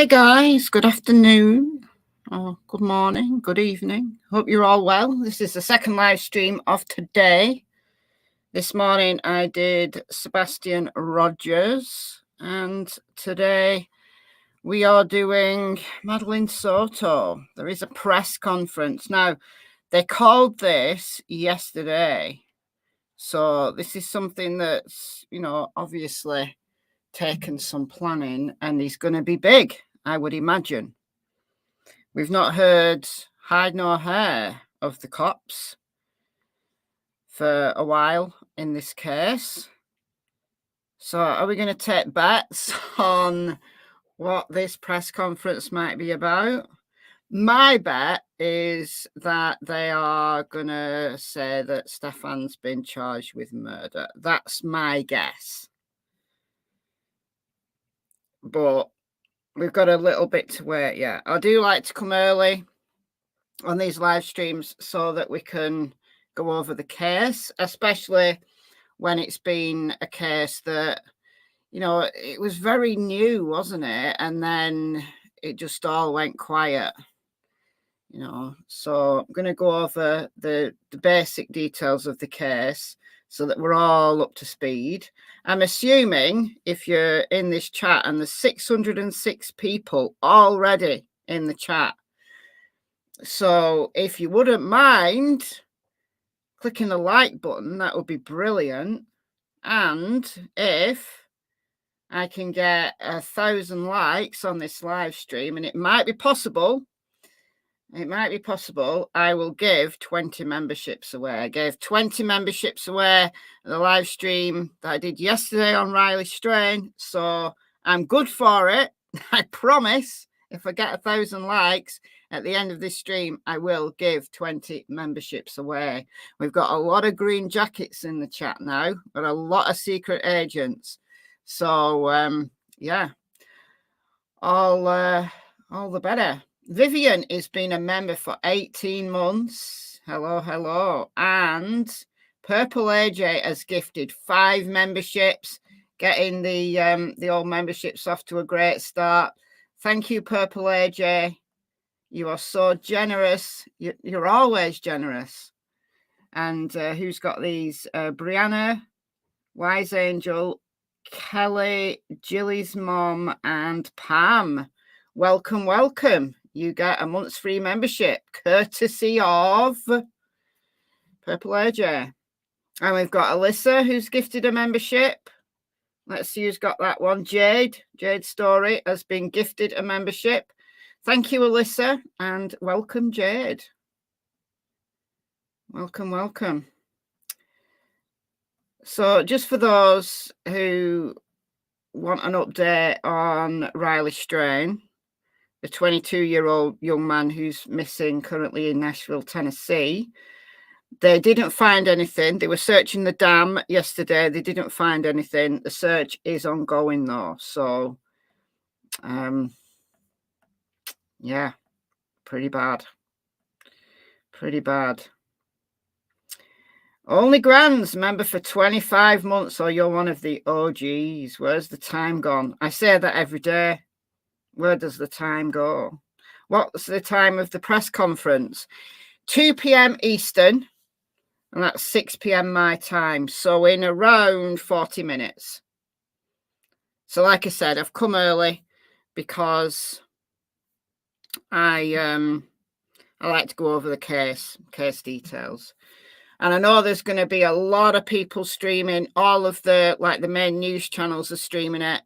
Hey guys, good afternoon, or good morning, good evening. Hope you're all well. This is the second live stream of today. This morning I did Sebastian Rogers, and today we are doing Madeline Soto. There is a press conference. Now, they called this yesterday, so this is something that's, obviously taken some planning and is going to be big, I would imagine. We've not heard hide nor hair of the cops for a while in this case. So are we going to take bets on what this press conference might be about? My bet is that they are going to say that Stefan's been charged with murder. That's my guess. But we've got a little bit to wait yet. I do like to come early on these live streams so that we can go over the case, especially when it's been a case that, it was very new, wasn't it? And then it just all went quiet, So I'm going to go over the basic details of the case so that we're all up to speed. I'm assuming if you're in this chat, and there's 606 people already in the chat. So if you wouldn't mind clicking the like button, that would be brilliant. And if I can get 1,000 likes on this live stream, and it might be possible, I will give 20 memberships away. I gave 20 memberships away at the live stream that I did yesterday on Riley Strain. So I'm good for it. I promise if I get 1,000 likes at the end of this stream, I will give 20 memberships away. We've got a lot of green jackets in the chat now, but a lot of secret agents. So, yeah, all the better. Vivian has been a member for 18 months. Hello. And Purple AJ has gifted 5 memberships, getting the old memberships off to a great start. Thank you, Purple AJ. You are so generous. You're always generous. And who's got these? Brianna, Wise Angel, Kelly, Jilly's mom, and Pam. Welcome. You get a month's free membership, courtesy of Purple AJ. And we've got Alyssa, who's gifted a membership. Let's see who's got that one. Jade Story has been gifted a membership. Thank you, Alyssa, and welcome, Jade. Welcome. So just for those who want an update on Riley Strain, the 22-year-old young man who's missing currently in Nashville, Tennessee. They didn't find anything. They were searching the dam yesterday. They didn't find anything. The search is ongoing, though. So, yeah, pretty bad. Only Grands, member for 25 months, or you're one of the OGs. Where's the time gone? I say that every day. Where does the time go? What's the time of the press conference? 2 p.m. Eastern, and that's 6 p.m. my time. So in around 40 minutes. So like I said, I've come early because I like to go over the case details. And I know there's going to be a lot of people streaming. All of the main news channels are streaming it.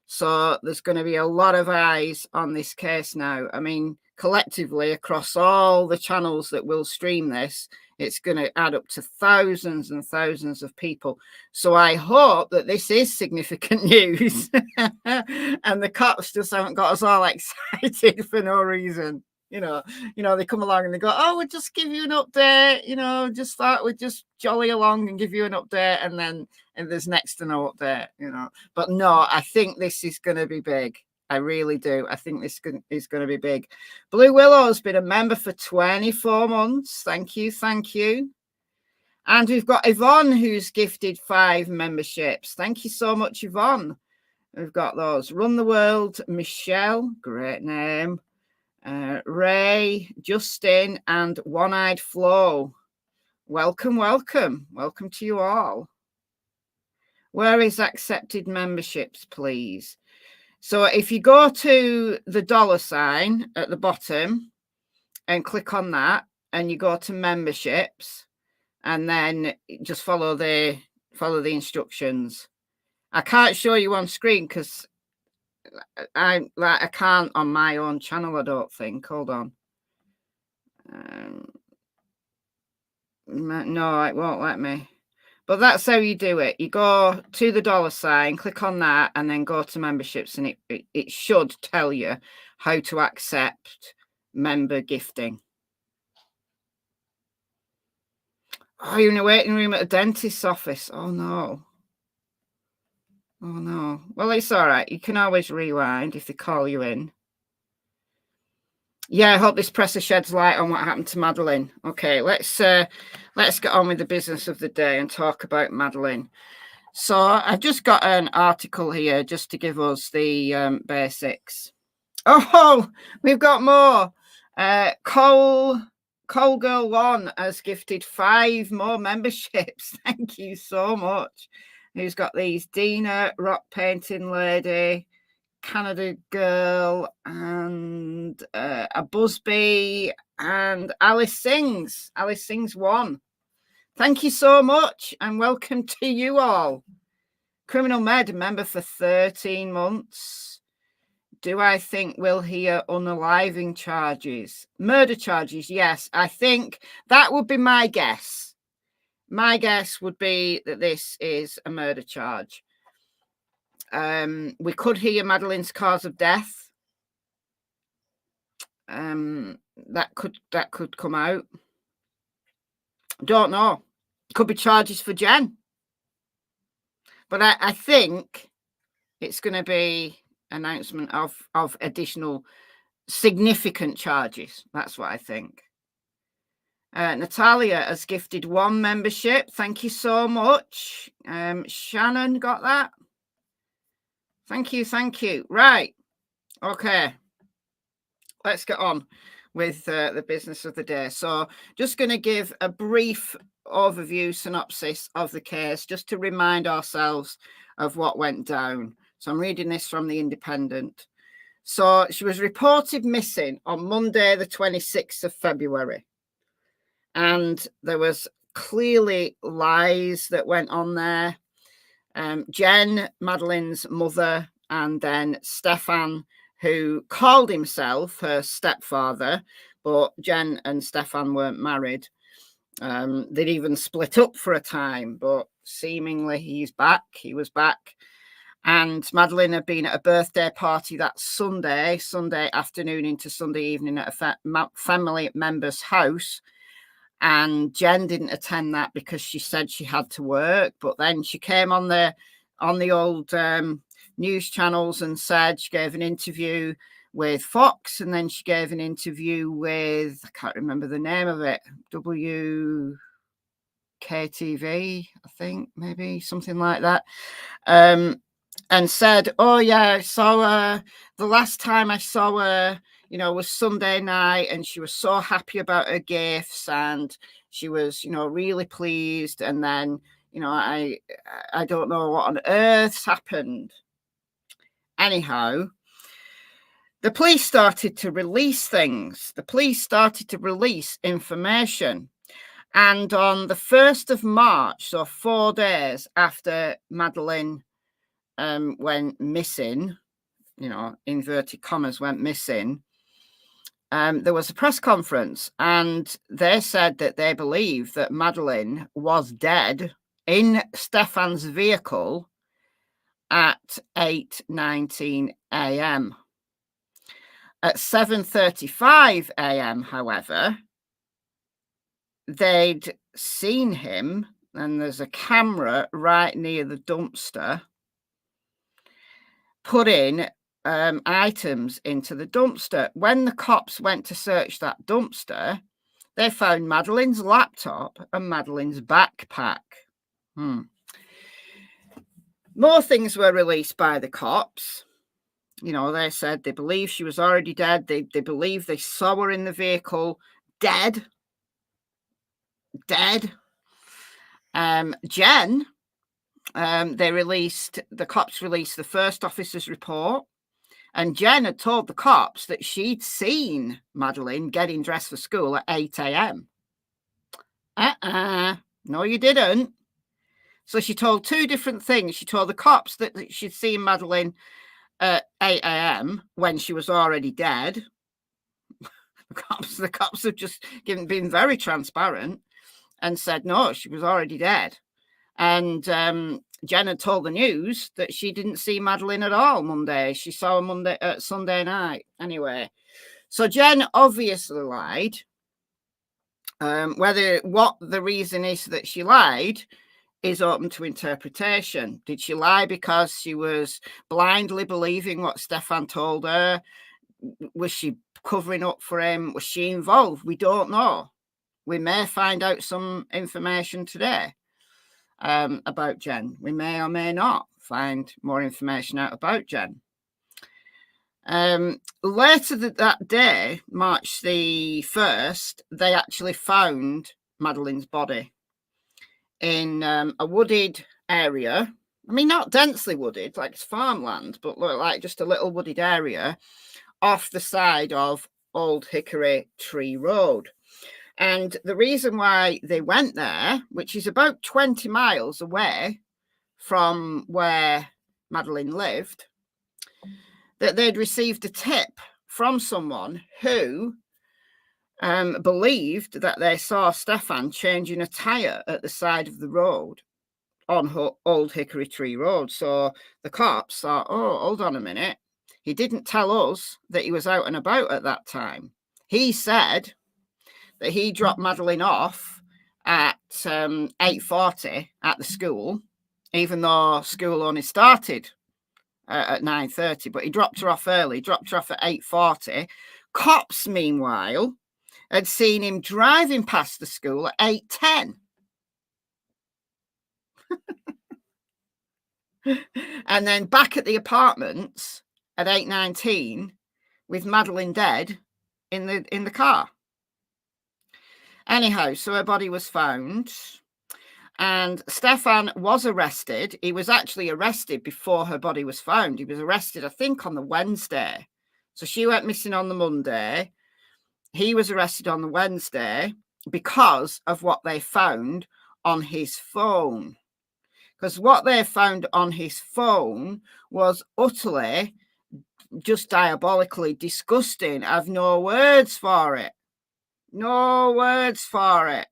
So there's going to be a lot of eyes on this case now. I mean, collectively across all the channels that will stream this, it's going to add up to thousands and thousands of people. So I hope that this is significant news and the cops just haven't got us all excited for no reason. They come along and they go, oh, we'll just give you an update, just thought we'd just jolly along and give you an update. And then there's next to no update, But no, I think this is going to be big. I really do. I think this is going to be big. Blue Willow has been a member for 24 months. Thank you. And we've got Yvonne, who's gifted 5 memberships. Thank you so much, Yvonne. We've got those. Run the World, Michelle, great name. Ray, Justin, and One-Eyed Flo. Welcome, welcome. Welcome to you all. Where is accepted memberships, please? So if you go to the $ at the bottom and click on that, and you go to memberships, and then just follow the instructions. I can't show you on screen because I can't on my own channel, I don't think. Hold on. No, it won't let me. But that's how you do it. You go to the $, click on that, and then go to memberships, and it should tell you how to accept member gifting. Oh, you're in a waiting room at a dentist's office. Oh, no. Oh, no. Well, it's all right. You can always rewind if they call you in. Yeah, I hope this presser sheds light on what happened to Madeline. Okay, let's get on with the business of the day and talk about Madeline. So I've just got an article here just to give us the basics. Oh, we've got more. Cole Girl 1 has gifted 5 more memberships. Thank you so much. Who's got these? Dina, Rock Painting Lady, Canada Girl, and a Busby, and Alice Sings. Alice Sings 1. Thank you so much, and welcome to you all. Criminal Med, member for 13 months. Do I think we'll hear unaliving charges? Murder charges, yes. I think that would be my guess. My guess would be that this is a murder charge. We could hear Madeline's cause of death. That could come out. Don't know. Could be charges for Jen. But I think it's going to be announcement of additional significant charges. That's what I think. Natalia has gifted 1 membership. Thank you so much. Shannon got that. Thank you. Right. Okay. Let's get on with the business of the day. So just going to give a brief overview synopsis of the case just to remind ourselves of what went down. So I'm reading this from the Independent. So she was reported missing on Monday, the 26th of February. And there was clearly lies that went on there. Jen, Madeline's mother, and then Stefan, who called himself her stepfather, but Jen and Stefan weren't married. They'd even split up for a time, but seemingly he was back. And Madeline had been at a birthday party that Sunday afternoon into Sunday evening at a family member's house. And Jen didn't attend that because she said she had to work. But then she came on the old news channels and said she gave an interview with Fox, and then she gave an interview with, I can't remember the name of it, WKTV, I think, maybe something like that. And said, oh yeah, I saw her, the last time I saw her, was Sunday night, and she was so happy about her gifts, and she was, really pleased. And then, I don't know what on earth's happened. Anyhow, the police started to release things. The police started to release information. And on the 1st of March, so 4 days after Madeline went missing, inverted commas, went missing, there was a press conference, and they said that they believe that Madeline was dead in Stefan's vehicle at 8:19 a.m. At 7:35 a.m., however, they'd seen him, and there's a camera right near the dumpster, put in items into the dumpster. When the cops went to search that dumpster, they found Madeline's laptop and Madeline's backpack. More things were released by the cops. You know, they said they believe she was already dead. They believe they saw her in the vehicle dead. Jen, the cops released the first officer's report, and Jen had told the cops that she'd seen Madeline getting dressed for school at 8 a.m. No, you didn't. So she told two different things. She told the cops that she'd seen Madeline at 8 a.m. when she was already dead. The cops have just been very transparent and said, no, she was already dead. And Jen had told the news that she didn't see Madeline at all Monday. She saw her Sunday night. Anyway, so Jen obviously lied. What the reason is that she lied is open to interpretation. Did she lie because she was blindly believing what Stefan told her? Was she covering up for him? Was she involved? We don't know. We may find out some information today about Jen. We may or may not find more information out about Jen. Later that day, March the 1st, they actually found Madeline's body in a wooded area. I mean, not densely wooded, like it's farmland, but like just a little wooded area off the side of Old Hickory Tree Road. And the reason why they went there, which is about 20 miles away from where Madeline lived, that they'd received a tip from someone who believed that they saw Stefan changing a tyre at the side of the road on Old Hickory Tree Road. So the cops thought, oh, hold on a minute. He didn't tell us that he was out and about at that time. He said that he dropped Madeline off at 8:40 at the school, even though school only started at 9:30, but he dropped her off early, dropped her off at 8:40. Cops, meanwhile, had seen him driving past the school at 8:10. And then back at the apartments at 8:19 with Madeline dead in the car. Anyhow, so her body was found. And Stefan was arrested. He was actually arrested before her body was found. He was arrested, I think, on the Wednesday. So she went missing on the Monday. He was arrested on the Wednesday because of what they found on his phone. Because what they found on his phone was utterly, just diabolically disgusting. I've no words for it. No words for it.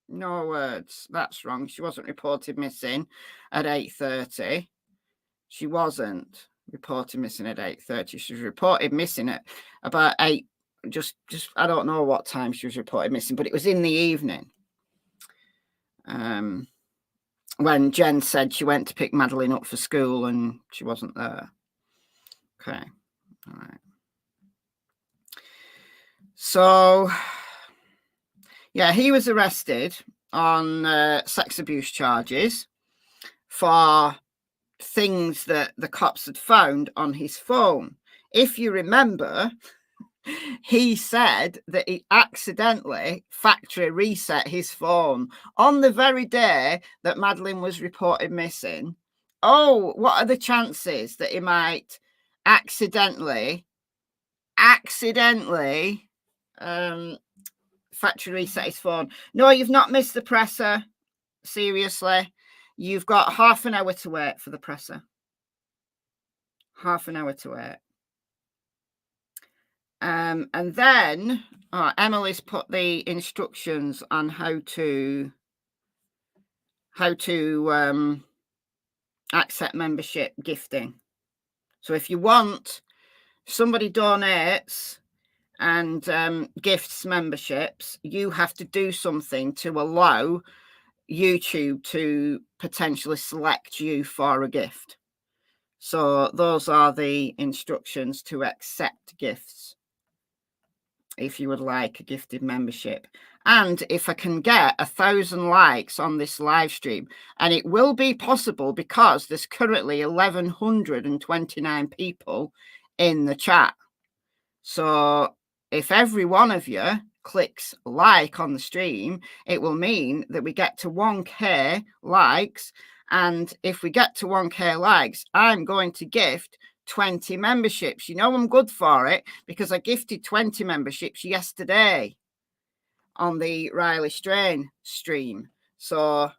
No words. That's wrong. She wasn't reported missing at 8:30. She wasn't reported missing at 8:30. She was reported missing at about 8. Just I don't know what time she was reported missing, but it was in the evening. When Jen said she went to pick Madeline up for school and she wasn't there. Okay. All right. So yeah, he was arrested on sex abuse charges for things that the cops had found on his phone. If you remember, he said that he accidentally factory reset his phone on the very day that Madeline was reported missing. Oh, what are the chances that he might accidentally factory reset his phone? No, you've not missed the presser. Seriously, you've got half an hour to wait for the presser. Half an hour to wait. And then Emily's put the instructions on how to accept membership gifting. So if you want, somebody donates and gifts memberships, you have to do something to allow YouTube to potentially select you for a gift. So those are the instructions to accept gifts. if you would like a gifted membership. And if I can get 1,000 likes on this live stream, and it will be possible because there's currently 1,129 people in the chat. So if every one of you clicks like on the stream, it will mean that we get to 1K likes. And if we get to 1K likes, I'm going to gift 20 memberships. You know I'm good for it because I gifted 20 memberships yesterday on the Riley Strain stream. So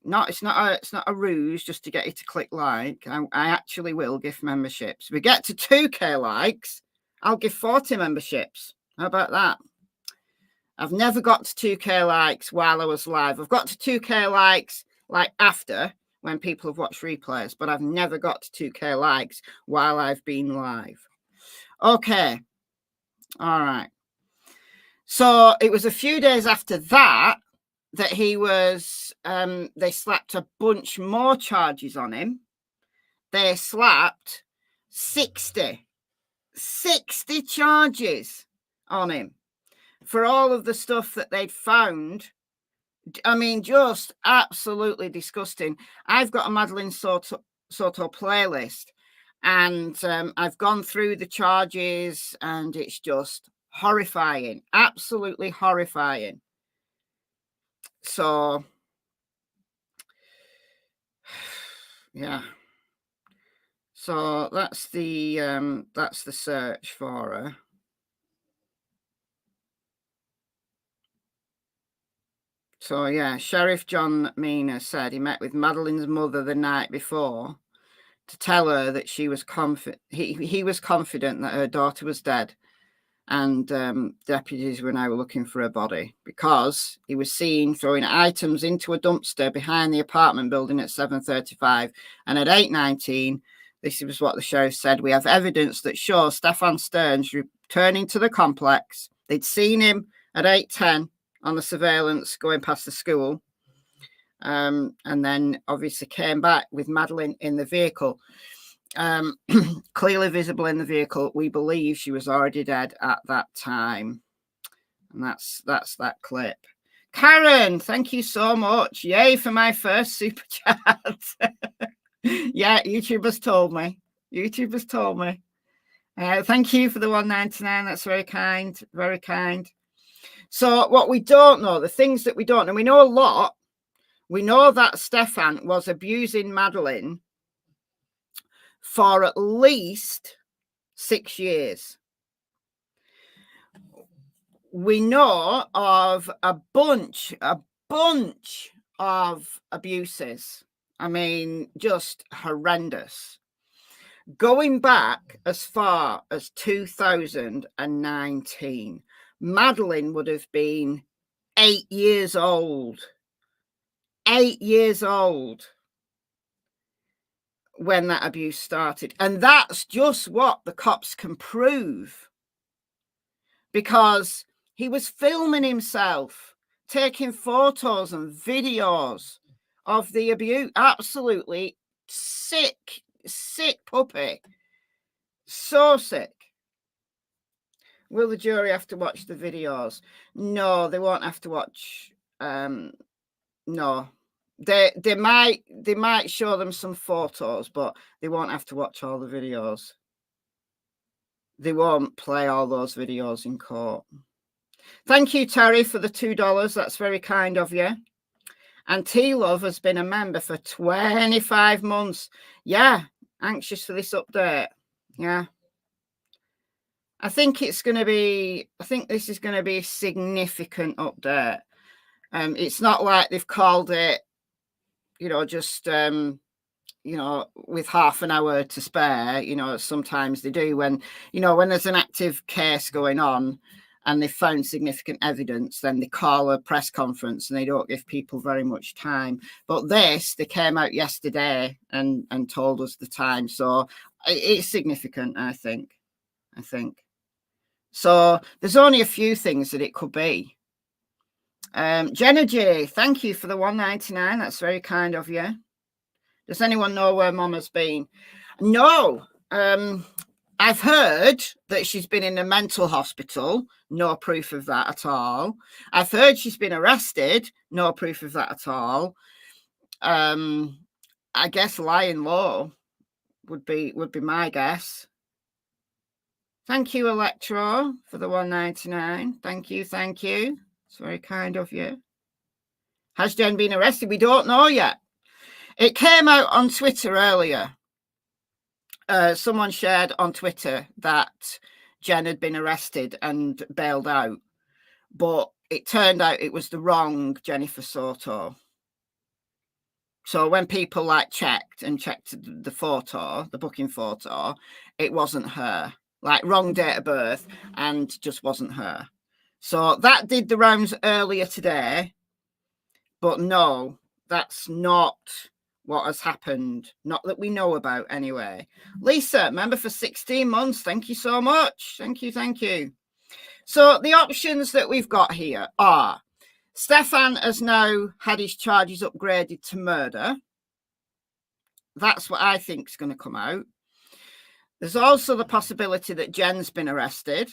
it's not a ruse just to get you to click like. I actually will gift memberships. If we get to 2K likes, I'll give 40 memberships. How about that? I've never got to 2K likes while I was live. I've got to 2K likes like after, when people have watched replays, but I've never got to 2K likes while I've been live. Okay. All right. So it was a few days after that he was, they slapped a bunch more charges on him. They slapped 60 charges on him for all of the stuff that they'd found. I mean, just absolutely disgusting. I've got a Madeline Soto playlist, and I've gone through the charges, and it's just horrifying, absolutely horrifying. So, yeah. So that's the search for her. So, yeah, Sheriff John Mina said he met with Madeline's mother the night before to tell her that she was he was confident that her daughter was dead, and deputies were now looking for her body because he was seen throwing items into a dumpster behind the apartment building at 7:35, and at 8:19, this is what the sheriff said, we have evidence that shows Stefan Stearns returning to the complex. They'd seen him at 8:10 on the surveillance going past the school, and then obviously came back with Madeline in the vehicle, clearly visible in the vehicle. We believe she was already dead at that time, and that's that clip. Karen, thank you so much. Yay for my first super chat. Yeah, YouTube has told me. Thank you for the $1.99. That's very kind, very kind. So what we don't know, the things that we don't know, we know a lot. We know that Stefan was abusing Madeline for at least 6 years. We know of a bunch of abuses. I mean, just horrendous. Going back as far as 2019, Madeline would have been 8 years old. 8 years old when that abuse started. And that's just what the cops can prove. Because he was filming himself, taking photos and videos of the abuse. Absolutely sick puppy. So sick. Will the jury have to watch the videos? No, they won't have to watch. No. They might show them some photos, but they won't have to watch all the videos. They won't play all those videos in court. Thank you, Terry, for the $2. That's very kind of you. And T-Love has been a member for 25 months. Yeah, anxious for this update. Yeah. I think this is going to be a significant update. It's not like they've called it, just, with half an hour to spare. Sometimes they do when there's an active case going on and they found significant evidence, then they call a press conference and they don't give people very much time. But they came out yesterday and told us the time. So it's significant, I think. So there's only a few things that it could be. Jenna J, thank you for the $1.99. That's very kind of you. Does anyone know where Mama's been? No. I've heard that she's been in a mental hospital. No proof of that at all. I've heard she's been arrested. No proof of that at all. I guess lying low would be my guess. Thank you, Electro, for the $1.99. Thank you. It's very kind of you. Has Jen been arrested? We don't know yet. It came out on Twitter earlier. Someone shared on Twitter that Jen had been arrested and bailed out, but it turned out it was the wrong Jennifer Soto. So when people checked the photo, the booking photo, it wasn't her. Wrong date of birth and just wasn't her. So that did the rounds earlier today, but no, that's not what has happened. Not that we know about anyway. Lisa, member for 16 months. Thank you so much. Thank you. So the options that we've got here are Stefan has now had his charges upgraded to murder. That's what I think is going to come out. There's also the possibility that Jen's been arrested.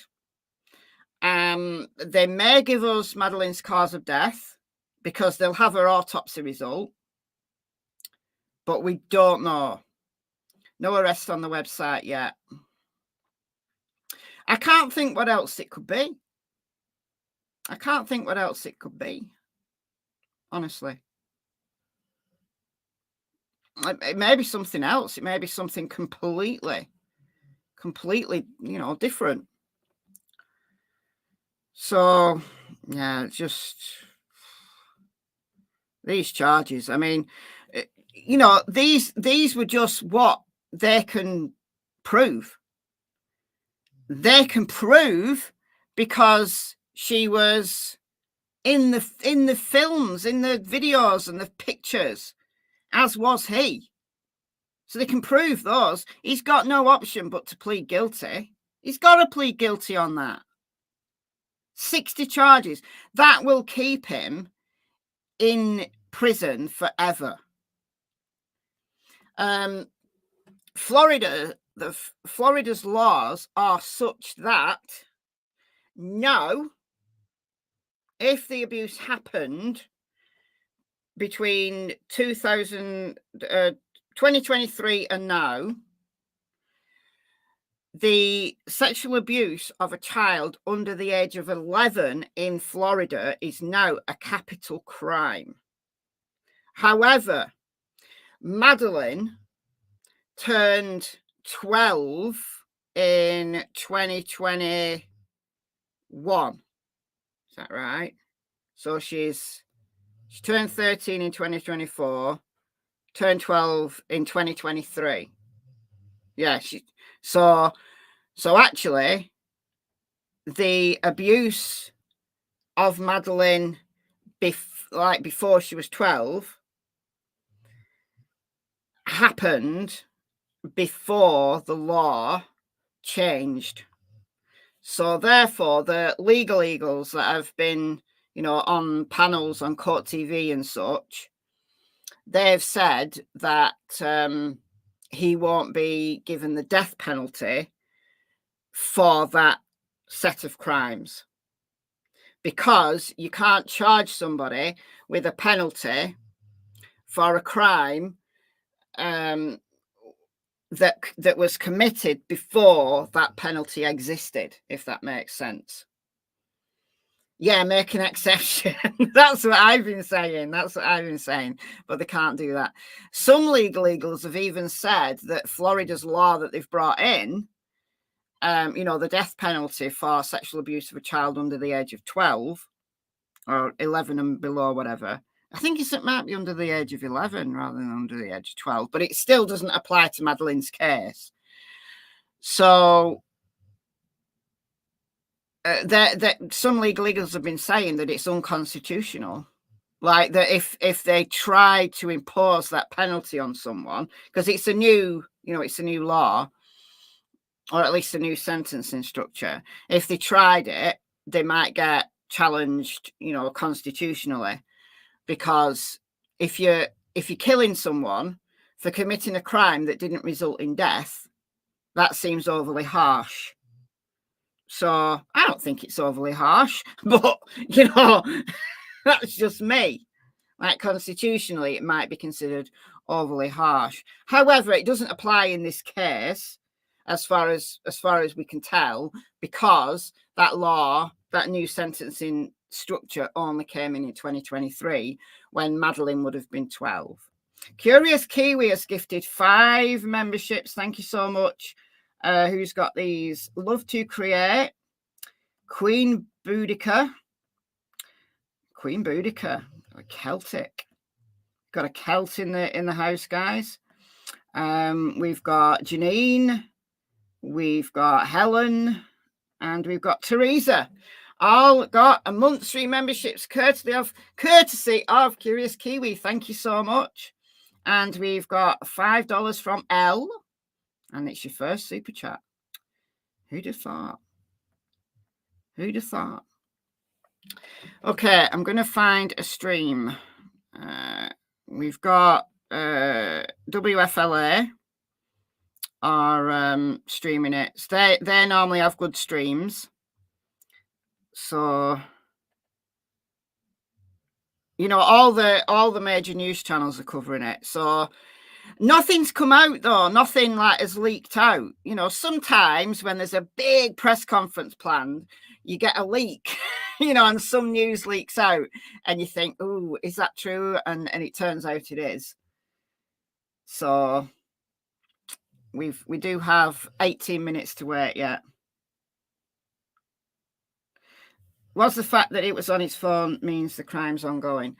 They may give us Madeline's cause of death because they'll have her autopsy result. But we don't know. No arrest on the website yet. I can't think what else it could be. Honestly. It may be something else. It may be something completely, different. So, yeah, just these charges. I mean, these were just what they can prove. They can prove because she was in the films, in the videos and the pictures, as was he. So they can prove those. He's got no option but to plead guilty. He's got to plead guilty on that. 60 charges. That will keep him in prison forever. Florida's laws are such that now, if the abuse happened between 2023 and now, the sexual abuse of a child under the age of 11 in Florida is now a capital crime. However, Madeline turned 12 in 2021. Is that right? So she turned 13 in 2024, turned 12 in 2023. Yeah, so actually the abuse of Madeline before she was 12 happened before the law changed. So therefore, the legal eagles that have been, on panels on Court TV and such, they've said that he won't be given the death penalty for that set of crimes, because you can't charge somebody with a penalty for a crime that was committed before that penalty existed, if that makes sense. Yeah, make an exception. That's what I've been saying. But they can't do that. Some legal eagles have even said that Florida's law that they've brought in, the death penalty for sexual abuse of a child under the age of 12 or 11 and below, whatever. I think it might be under the age of 11 rather than under the age of 12, but it still doesn't apply to Madeline's case. So some legal eagles have been saying that it's unconstitutional. Like that if they try to impose that penalty on someone, because it's a new law, or at least a new sentencing structure. If they tried it, they might get challenged, constitutionally. Because if you're killing someone for committing a crime that didn't result in death, that seems overly harsh. So I don't think it's overly harsh, but, you know, that's just me. Like, constitutionally, it might be considered overly harsh. However, it doesn't apply in this case, as far as we can tell, because that law, that new sentencing structure, only came in 2023, when Madeline would have been 12. Curious Kiwi has gifted 5 memberships. Thank you so much. Who's got these? Love to Create, Queen Boudica, Celtic. Got a Celt in the house, guys. We've got Janine, we've got Helen, and we've got Teresa. All got a month's free memberships courtesy of Curious Kiwi. Thank you so much. And we've got $5 from Elle, and it's your first super chat. Who'd have thought? Okay, I'm going to find a stream. We've got WFLA are streaming it. So they normally have good streams. So, you know, all the major news channels are covering it. So nothing's come out, though. Nothing like has leaked out. You know, sometimes when there's a big press conference planned, you get a leak, you know, and some news leaks out and you think, oh, is that true? And it turns out it is. So we do have 18 minutes to wait yet. Was the fact that it was on his phone means the crime's ongoing?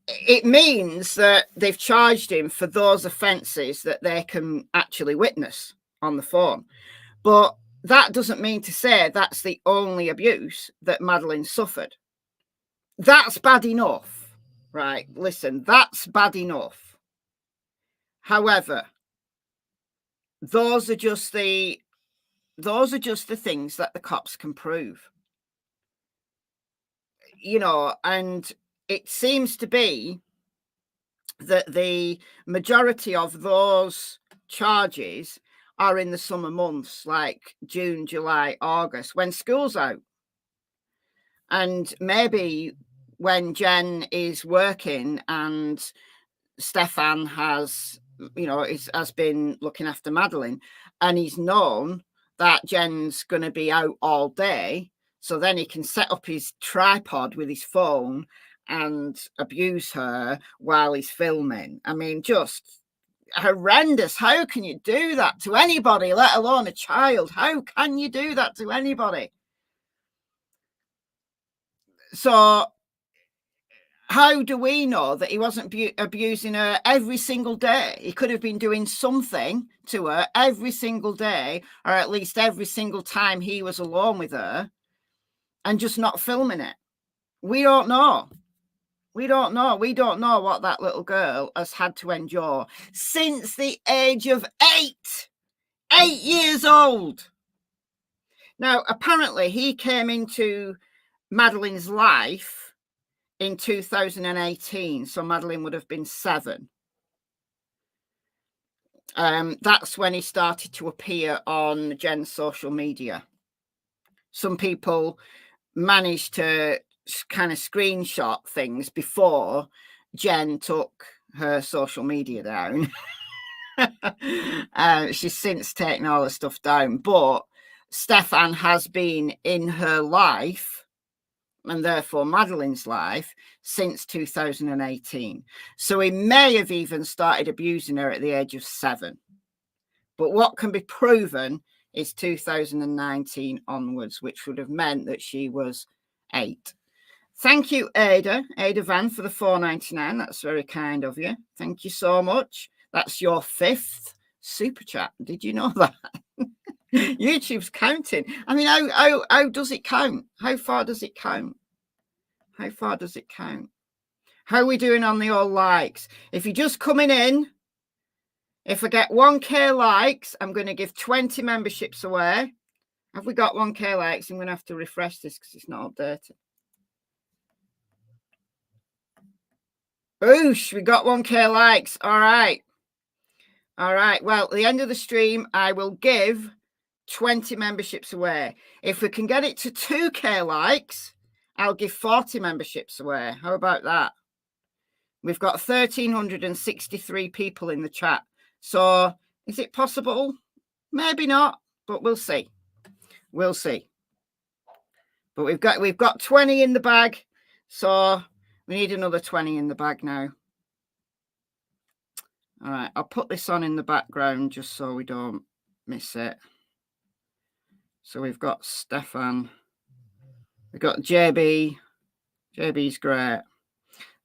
It means that they've charged him for those offences that they can actually witness on the phone. But that doesn't mean to say that's the only abuse that Madeline suffered. That's bad enough, right? Listen, that's bad enough. However, those are just the things that the cops can prove. You know, and it seems to be that the majority of those charges are in the summer months, like June, July, August, when school's out. And maybe when Jen is working and Stefan has, you know, has been looking after Madeline, and he's known that Jen's going to be out all day, so then he can set up his tripod with his phone and abuse her while he's filming. I mean, just horrendous. How can you do that to anybody, let alone a child? How can you do that to anybody? So how do we know that he wasn't abusing her every single day? He could have been doing something to her every single day, or at least every single time he was alone with her, and just not filming it. We don't know. We don't know. We don't know what that little girl has had to endure since the age of 8. 8 years old. Now, apparently, he came into Madeline's life in 2018, so Madeline would have been 7. That's when he started to appear on Jen's social media. Some people managed to kind of screenshot things before Jen took her social media down. She's since taken all the stuff down, but Stefan has been in her life, and therefore Madeline's life, since 2018. So he may have even started abusing her at the age of 7. But what can be proven is 2019 onwards, which would have meant that she was 8. Thank you, Ada Van, for the $4.99. That's very kind of you. Thank you so much. That's your 5th super chat. Did you know that? YouTube's counting. I mean, how does it count? How far does it count? How far does it count? How are we doing on the all likes? If you're just coming in, if I get 1K likes, I'm going to give 20 memberships away. Have we got 1K likes? I'm going to have to refresh this because it's not updated. Oosh, we got 1K likes. All right. All right. Well, at the end of the stream, I will give 20 memberships away. If we can get it to 2K likes, I'll give 40 memberships away. How about that? We've got 1,363 people in the chat. So is it possible? Maybe not, but we'll see. We'll see. But we've got 20 in the bag. So we need another 20 in the bag now. All right, I'll put this on in the background just so we don't miss it. So we've got Stefan. We've got JB. JB's great.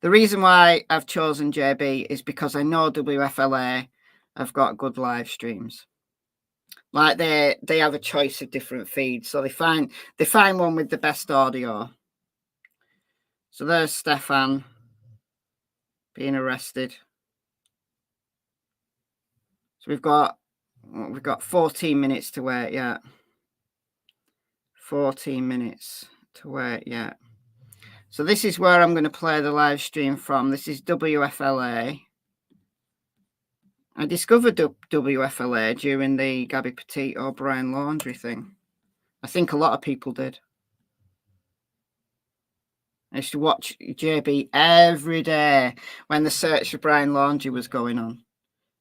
The reason why I've chosen JB is because I know WFLA have got good live streams. Like they have a choice of different feeds, so they find one with the best audio. So there's Stefan being arrested. So we've got 14 minutes to wait yet. 14 minutes to wait yet. So this is where I'm going to play the live stream from. This is WFLA. I discovered WFLA during the Gabby Petite O'Brien laundry thing. I think a lot of people did. I used to watch JB every day when the search for Brian Laundry was going on,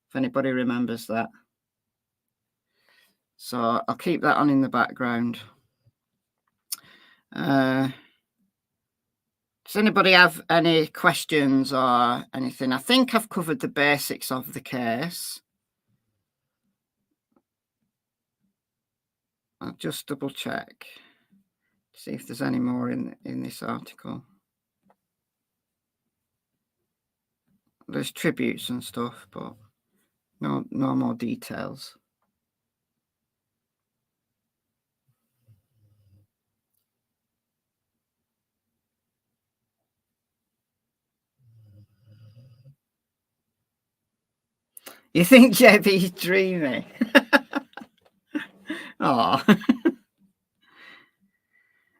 if anybody remembers that. So I'll keep that on in the background. Does anybody have any questions or anything? I think I've covered the basics of the case. I'll just double check, see if there's any more in this article. There's tributes and stuff, but no more details. You think JB's dreamy? Oh.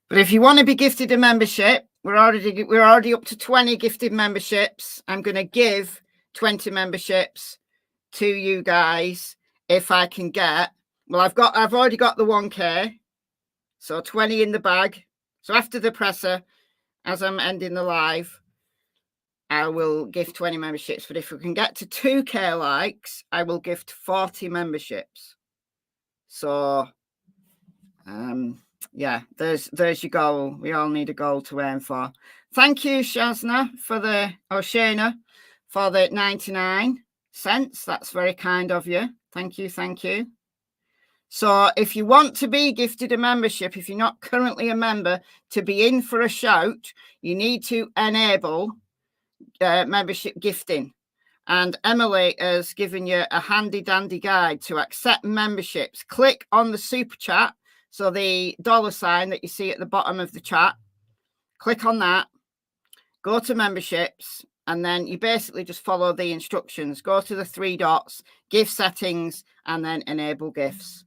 But if you want to be gifted a membership, we're already up to 20 gifted memberships. I'm going to give 20 memberships to you guys if I can get. Well, I've already got the 1K, so 20 in the bag. So after the presser, as I'm ending the live, I will gift 20 memberships. But if we can get to 2K likes, I will gift 40 memberships. So, yeah, there's your goal. We all need a goal to aim for. Thank you, Shazna, Shana, for the 99 cents. That's very kind of you. Thank you. So if you want to be gifted a membership, if you're not currently a member, to be in for a shout, you need to enable membership gifting. And Emily has given you a handy dandy guide to accept memberships. Click on the super chat. So the $sign that you see at the bottom of the chat, click on that, go to memberships, and then you basically just follow the instructions. Go to the 3 dots, gift settings, and then enable gifts.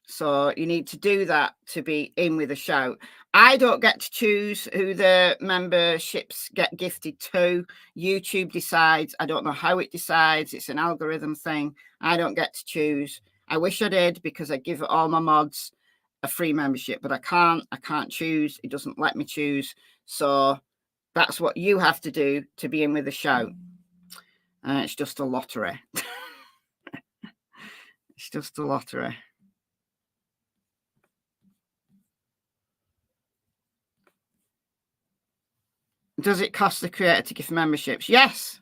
So you need to do that to be in with a shout. I don't get to choose who the memberships get gifted to. YouTube decides. I don't know how it decides. It's an algorithm thing. I don't get to choose. I wish I did, because I give all my mods a free membership, but I can't choose. It doesn't let me choose. So that's what you have to do to be in with a shout. It's just a lottery. It's just a lottery. Does it cost the creator to give memberships? Yes.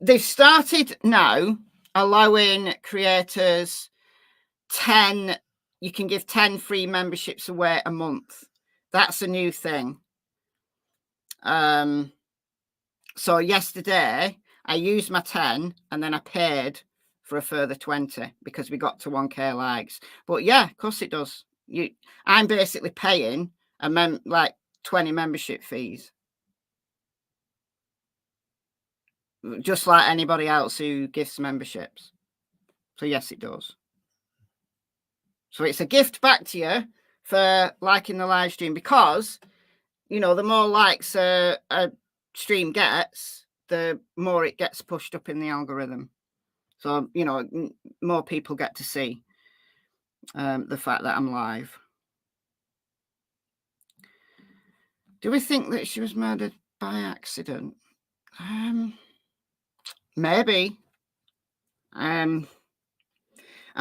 They've started now allowing creators 10. You can give 10 free memberships away a month. That's a new thing. So yesterday I used my 10 and then I paid for a further 20 because we got to 1K likes. But yeah, of course it does. I'm basically paying like 20 membership fees, just like anybody else who gives memberships. So yes, it does. So it's a gift back to you for liking the live stream, because, you know, the more likes a stream gets, the more it gets pushed up in the algorithm. So, you know, more people get to see the fact that I'm live. Do we think that she was murdered by accident? Maybe. I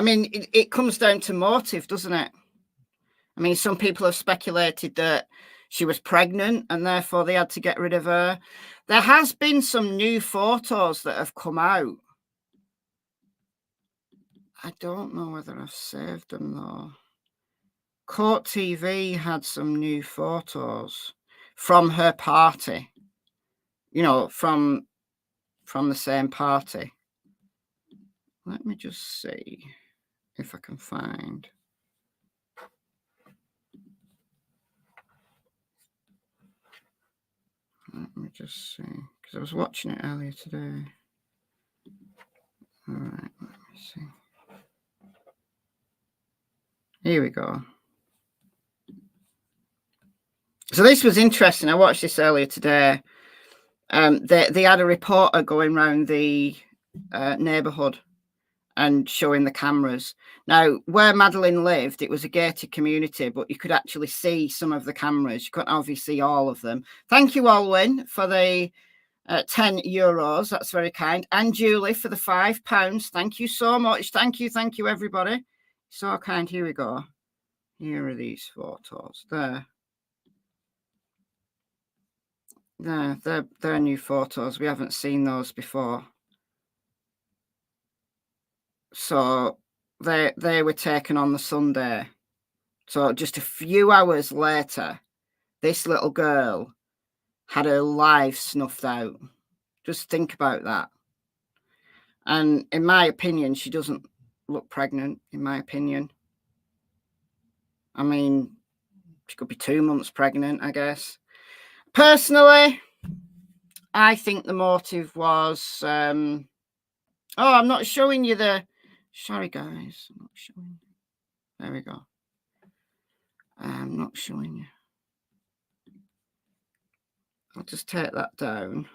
mean, it comes down to motive, doesn't it? I mean, some people have speculated that she was pregnant and therefore they had to get rid of her. There has been some new photos that have come out. I don't know whether I've saved them though. Court TV had some new photos from her party, you know, from the same party. Let me just see if I can find. Let me just see, because I was watching it earlier today. All right, let me see. Here we go. So this was interesting. I watched this earlier today. They had a reporter going around the neighbourhood and showing the cameras. Now, where Madeline lived, it was a gated community, but you could actually see some of the cameras. You couldn't obviously see all of them. Thank you, Olwyn, for the €10. That's very kind. And Julie for the £5. Thank you so much. Thank you, everybody. So kind. Here we go. Here are these photos. There. They're new photos. We haven't seen those before. So they were taken on the Sunday. So just a few hours later, this little girl had her life snuffed out. Just think about that. And in my opinion, she doesn't look pregnant, in my opinion. I mean, she could be 2 months pregnant, I guess. Personally, I think the motive was... oh, I'm not showing you the... Sorry, guys. I'm not showing you. There we go. I'm not showing you. I'll just take that down.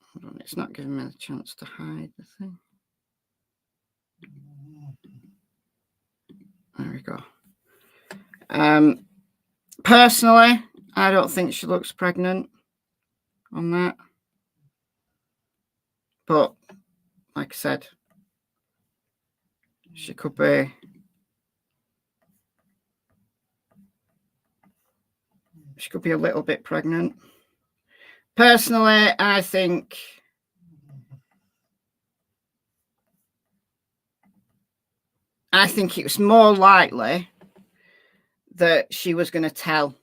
Hold on, it's not giving me the chance to hide the thing. There we go. Personally, I don't think she looks pregnant on that. But, like I said, she could be... She could be a little bit pregnant. Personally, I think it was more likely that she was going to tell,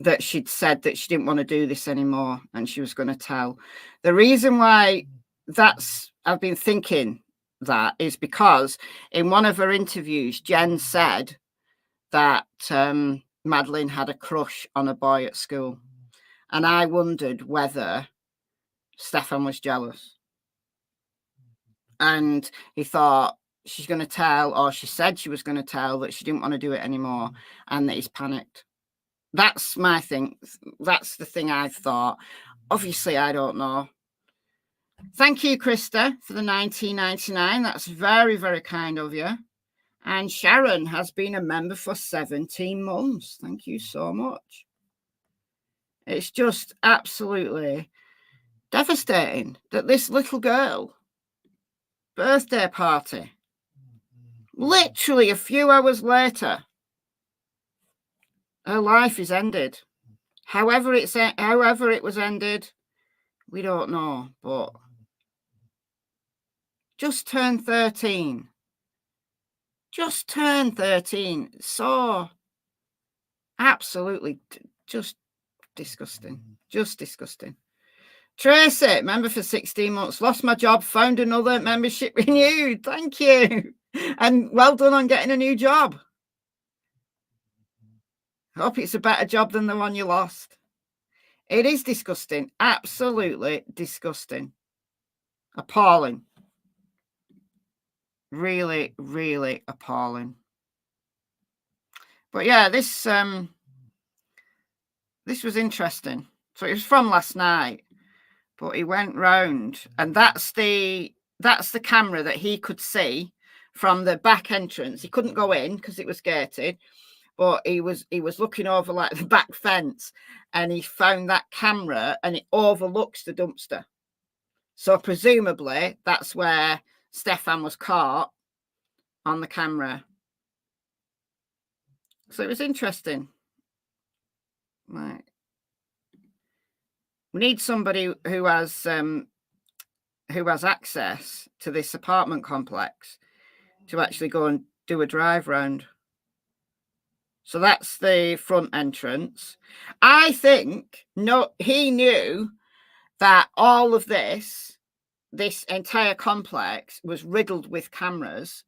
that she'd said that she didn't want to do this anymore and she was going to tell. The reason why I've been thinking that is because in one of her interviews, Jen said that Madeline had a crush on a boy at school. And I wondered whether Stefan was jealous. And he thought she's going to tell, or she said she was going to tell, that she didn't want to do it anymore and that he's panicked. That's my thing. That's the thing I thought. Obviously, I don't know. Thank you, Krista, for the $19.99. That's very, very kind of you. And Sharon has been a member for 17 months. Thank you so much. It's just absolutely devastating that this little girl, birthday party, literally a few hours later, her life is ended. However it was ended, we don't know, but just turned 13. Just turned 13. So absolutely just disgusting. Just disgusting. Tracy, member for 16 months, lost my job, found another, membership renewed. Thank you. And well done on getting a new job. Hope it's a better job than the one you lost. It is disgusting. Absolutely disgusting. Appalling. Really, really appalling. But yeah, this this was interesting. So it was from last night, but he went round, and that's the camera that he could see from the back entrance. He couldn't go in because it was gated, but he was looking over like the back fence, and he found that camera, and it overlooks the dumpster. So presumably that's where Stefan was caught on the camera. So it was interesting. Right. We need somebody who has access to this apartment complex to actually go and do a drive round. So that's the front entrance. I think he knew that all of this entire complex was riddled with cameras.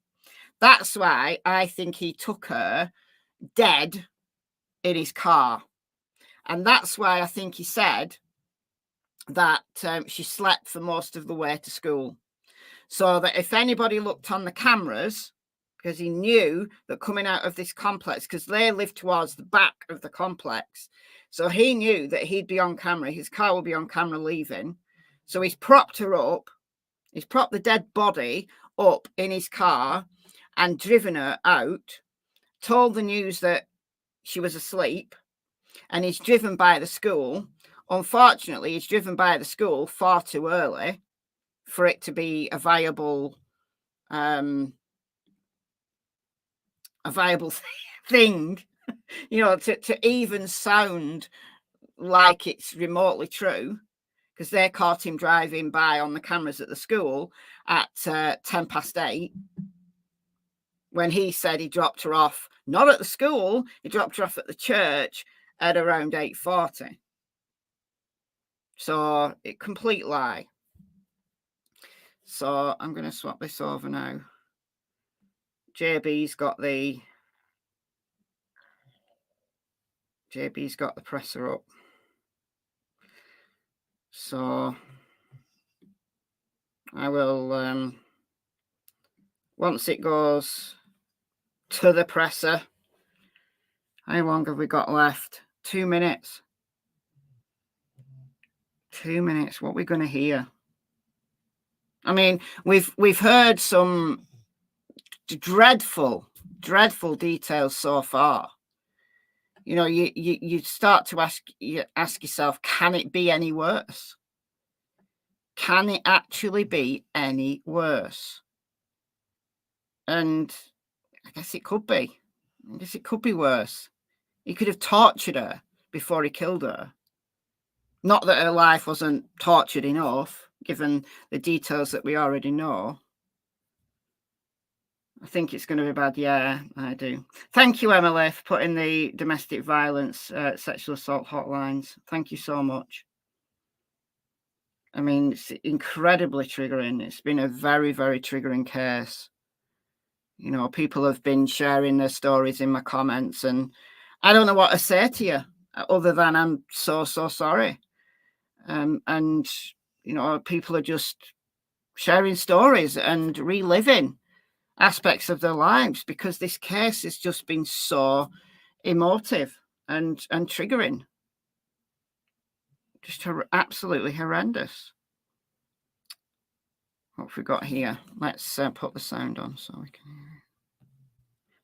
That's why I think he took her dead in his car. And that's why I think he said that she slept for most of the way to school. So that if anybody looked on the cameras, because he knew that coming out of this complex, because they live towards the back of the complex, so he knew that he'd be on camera, his car would be on camera leaving. So he's propped her up, he's propped the dead body up in his car and driven her out, told the news that she was asleep, and he's driven by the school. Unfortunately, he's driven by the school far too early for it to be a viable thing, to even sound like it's remotely true, because they caught him driving by on the cameras at the school at 8:10 when he said he dropped her off, not at the school, he dropped her off at the church at around 8:40. So a complete lie. So I'm going to swap this over now. JB's got the presser up. So I will, once it goes to the presser, how long have we got left? 2 minutes. 2 minutes. What are we going to hear? I mean, we've heard some dreadful details so far. You start to ask yourself, can it be any worse? Can it actually be any worse? And I guess it could be. I guess it could be worse. He could have tortured her before he killed her. Not that her life wasn't tortured enough, given the details that we already know. I think it's going to be bad. Yeah, I do. Thank you, Emily, for putting the domestic violence, sexual assault hotlines. Thank you so much. I mean, it's incredibly triggering. It's been a very, very triggering case. People have been sharing their stories in my comments, and I don't know what to say to you other than I'm so sorry. And people are just sharing stories and reliving aspects of their lives because this case has just been so emotive and triggering. Just absolutely horrendous. What have we got here? Let's put the sound on so we can hear it.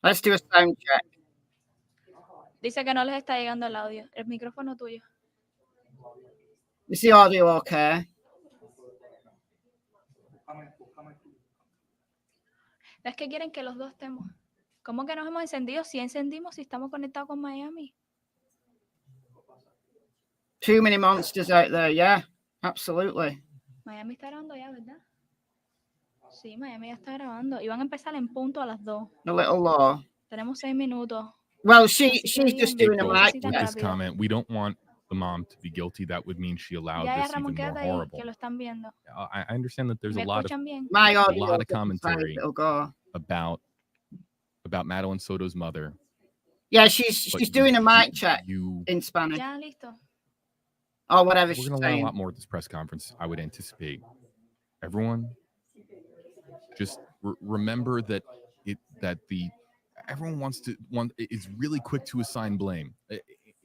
Let's do a sound check. Dice que no les está llegando el audio. El micrófono tuyo. Is the audio okay? Es que quieren que los dos estemos. ¿Cómo que nos hemos encendido? Si encendimos, si estamos conectados con Miami. Too many monsters out there, yeah, absolutely. Miami está grabando ya, ¿verdad? Sí, Miami ya está grabando. Y van a empezar en punto a las 2. A little low. Tenemos 6 minutos. Well, she's just doing a mic with this comment. We don't want the mom to be guilty. That would mean she allowed this even more horrible. Que lo están viendo. I understand that there's a lot of commentary about Madeline Soto's mother. Yeah, she's doing a mic check in Spanish. Ya, listo. Or whatever she's saying. We're going to learn a lot more at this press conference, I would anticipate. Everyone, just remember that everyone is really quick to assign blame.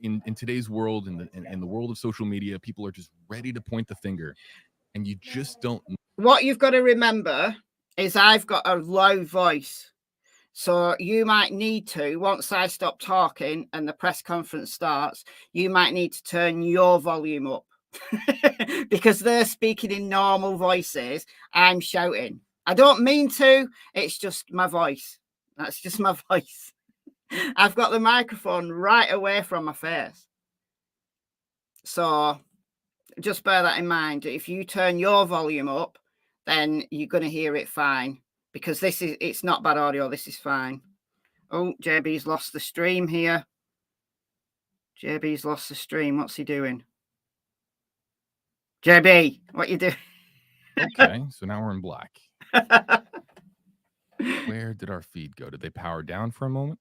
in today's world, in the world of social media, people are just ready to point the finger, and you just don't. What you've got to remember is I've got a low voice. So you might need to, once I stop talking and the press conference starts, you might need to turn your volume up because they're speaking in normal voices. I'm shouting. I don't mean to. It's just my voice. That's just my voice. I've got the microphone right away from my face. So just bear that in mind. If you turn your volume up, then you're going to hear it fine. Because it's not bad audio. This is fine. Oh, JB's lost the stream here. JB's lost the stream. What's he doing? JB, what you doing? Okay, so now we're in black. Where did our feed go? Did they power down for a moment?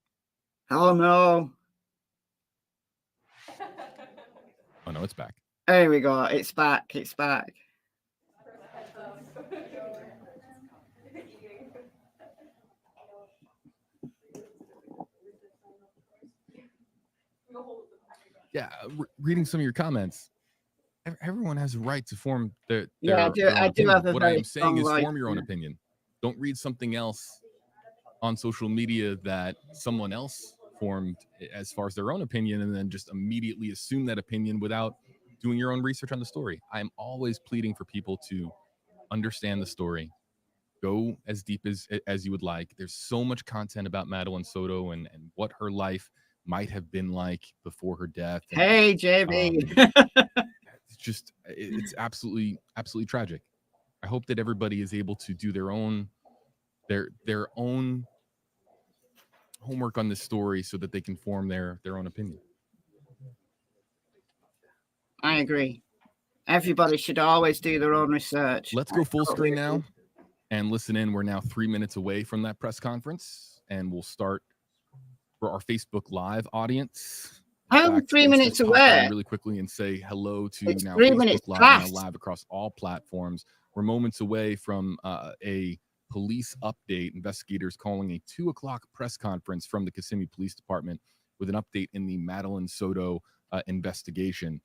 Oh, no. Oh, no, it's back. There we go. It's back. It's back. Yeah, reading some of your comments, everyone has a right to form their I do have a what very I'm saying is right, form your own opinion. Don't read something else on social media that someone else formed as far as their own opinion and then just immediately assume that opinion without doing your own research on the story. I'm always pleading for people to understand the story, go as deep as you would like. There's so much content about Madeline Soto and what her life might have been like before her death. And, hey, JB. It's absolutely tragic. I hope that everybody is able to do their own homework on this story so that they can form their own opinion. I agree. Everybody should always do their own research. Let's go full screen now and listen in. We're now 3 minutes away from that press conference, and we'll start for our Facebook Live audience. I'm 3 minutes away. Really quickly and say hello to it's now 3 Facebook minutes Live, past. now live across all platforms. We're moments away from a police update. Investigators calling a 2:00 press conference from the Kissimmee Police Department with an update in the Madeline Soto investigation.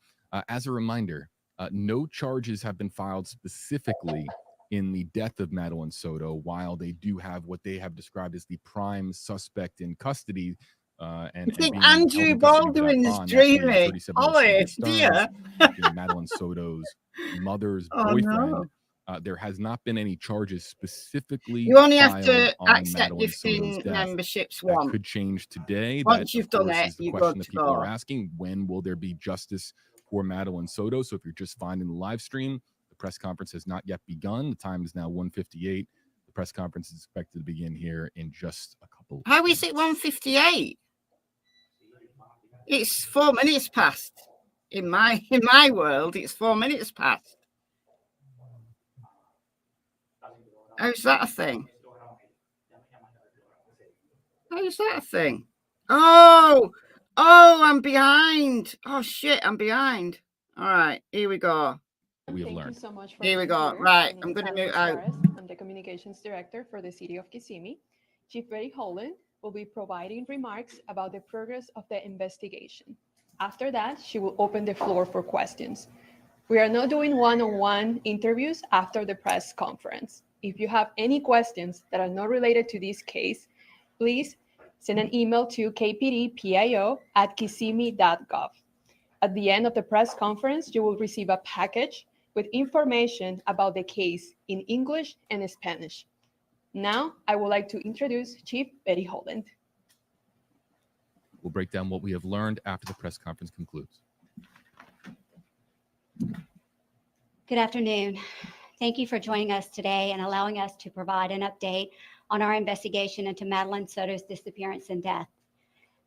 As a reminder, no charges have been filed specifically in the death of Madeline Soto, while they do have what they have described as the prime suspect in custody. And Andrew Baldwin is dreaming. Oh, dear. Madeline Soto's mother's boyfriend. No. There has not been any charges specifically. You only have to accept gifting memberships once. That could change today. Once you've done it, the question that people are asking: when will there be justice for Madeline Soto? So if you're just finding the live stream, the press conference has not yet begun. The time is now 1:58. The press conference is expected to begin here in just a couple. How is it 1:58? It's 4 minutes past. In my world, it's 4 minutes past. How's that a thing? How's that a thing? Oh, I'm behind. Oh, shit, I'm behind. All right, here we go. We have learned. So much for here we go. Right, I'm going to mute out. I'm the communications director for the city of Kissimmee. Chief Betty Holland will be providing remarks about the progress of the investigation. After that, she will open the floor for questions. We are not doing one-on-one interviews after the press conference. If you have any questions that are not related to this case, please send an email to kpdpio@kissimmee.gov. At the end of the press conference, you will receive a package with information about the case in English and Spanish. Now, I would like to introduce Chief Betty Holland. We'll break down what we have learned after the press conference concludes. Good afternoon. Thank you for joining us today and allowing us to provide an update on our investigation into Madeline Soto's disappearance and death.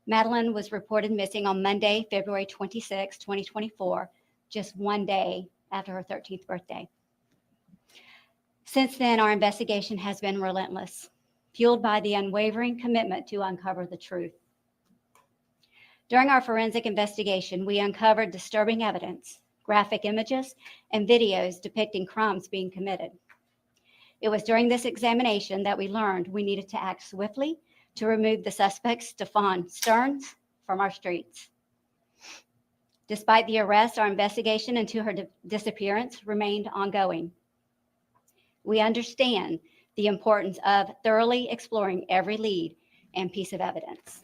Madeline was reported missing on Monday, February 26, 2024, just one day after her 13th birthday. Since then, our investigation has been relentless, fueled by the unwavering commitment to uncover the truth. During our forensic investigation, we uncovered disturbing evidence, graphic images, and videos depicting crimes being committed. It was during this examination that we learned we needed to act swiftly to remove the suspect, Stefan Stearns, from our streets. Despite the arrest, our investigation into her disappearance remained ongoing. We understand the importance of thoroughly exploring every lead and piece of evidence.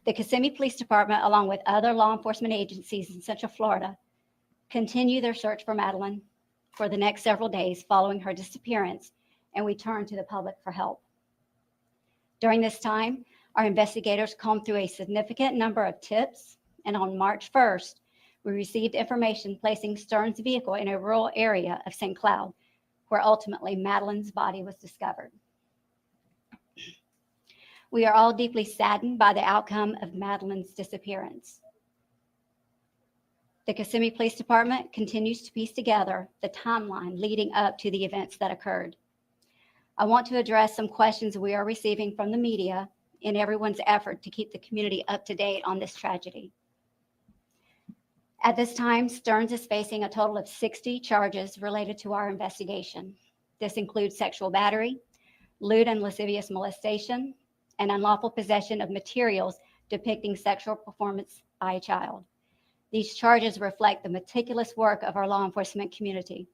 The Kissimmee Police Department, along with other law enforcement agencies in Central Florida, continue their search for Madeline for the next several days following her disappearance, and we turn to the public for help. During this time, our investigators combed through a significant number of tips, and on March 1st, we received information placing Stern's vehicle in a rural area of St. Cloud, where ultimately Madeline's body was discovered. We are all deeply saddened by the outcome of Madeline's disappearance. The Kissimmee Police Department continues to piece together the timeline leading up to the events that occurred. I want to address some questions we are receiving from the media in everyone's effort to keep the community up to date on this tragedy. At this time, Stearns is facing a total of 60 charges related to our investigation. This includes sexual battery, lewd and lascivious molestation, and unlawful possession of materials depicting sexual performance by a child. These charges reflect the meticulous work of our law enforcement community.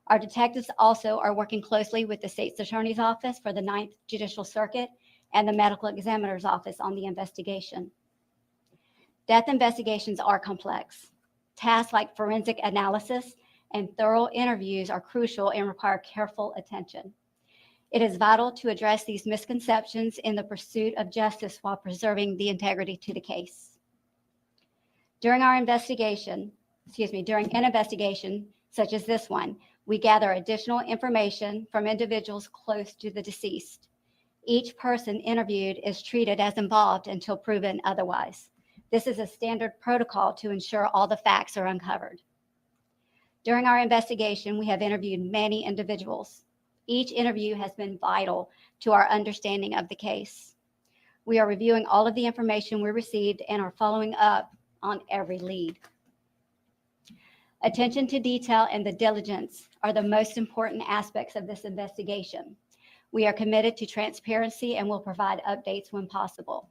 Our detectives also are working closely with the State's Attorney's Office for the 9th Judicial Circuit and the Medical Examiner's Office on the investigation. Death investigations are complex. Tasks like forensic analysis and thorough interviews are crucial and require careful attention. It is vital to address these misconceptions in the pursuit of justice while preserving the integrity to the case. During an investigation such as this one, we gather additional information from individuals close to the deceased. Each person interviewed is treated as involved until proven otherwise. This is a standard protocol to ensure all the facts are uncovered. During our investigation, we have interviewed many individuals. Each interview has been vital to our understanding of the case. We are reviewing all of the information we received and are following up on every lead. Attention to detail and the diligence are the most important aspects of this investigation. We are committed to transparency and will provide updates when possible.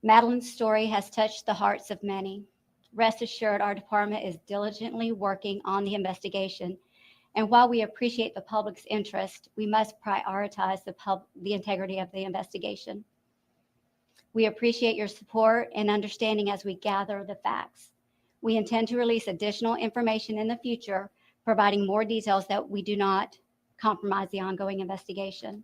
Madeline's story has touched the hearts of many. Rest assured, our department is diligently working on the investigation. And while we appreciate the public's interest, we must prioritize the integrity of the investigation. We appreciate your support and understanding as we gather the facts. We intend to release additional information in the future, providing more details that we do not compromise the ongoing investigation.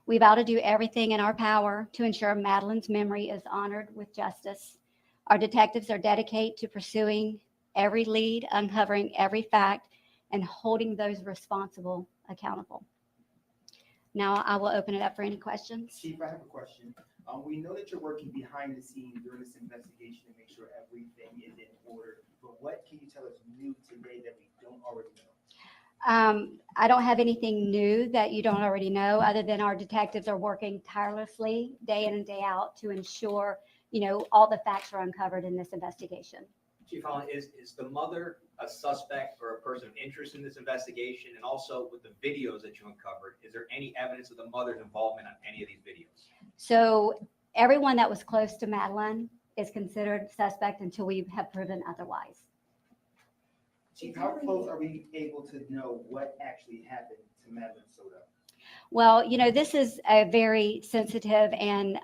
We vow to do everything in our power to ensure Madeline's memory is honored with justice. Our detectives are dedicated to pursuing every lead, uncovering every fact, and holding those responsible accountable. Now I will open it up for any questions. Chief, I have a question. We know that you're working behind the scenes during this investigation to make sure everything is in order, but what can you tell us new today that we don't already know? I don't have anything new that you don't already know, other than our detectives are working tirelessly day in and day out to ensure, all the facts are uncovered in this investigation. Chief Holland, is the mother a suspect or a person of interest in this investigation? And also with the videos that you uncovered, is there any evidence of the mother's involvement on any of these videos? So everyone that was close to Madeline is considered suspect until we have proven otherwise. Chief, how close are we able to know what actually happened to Madeline Soto? Well, this is a very sensitive and,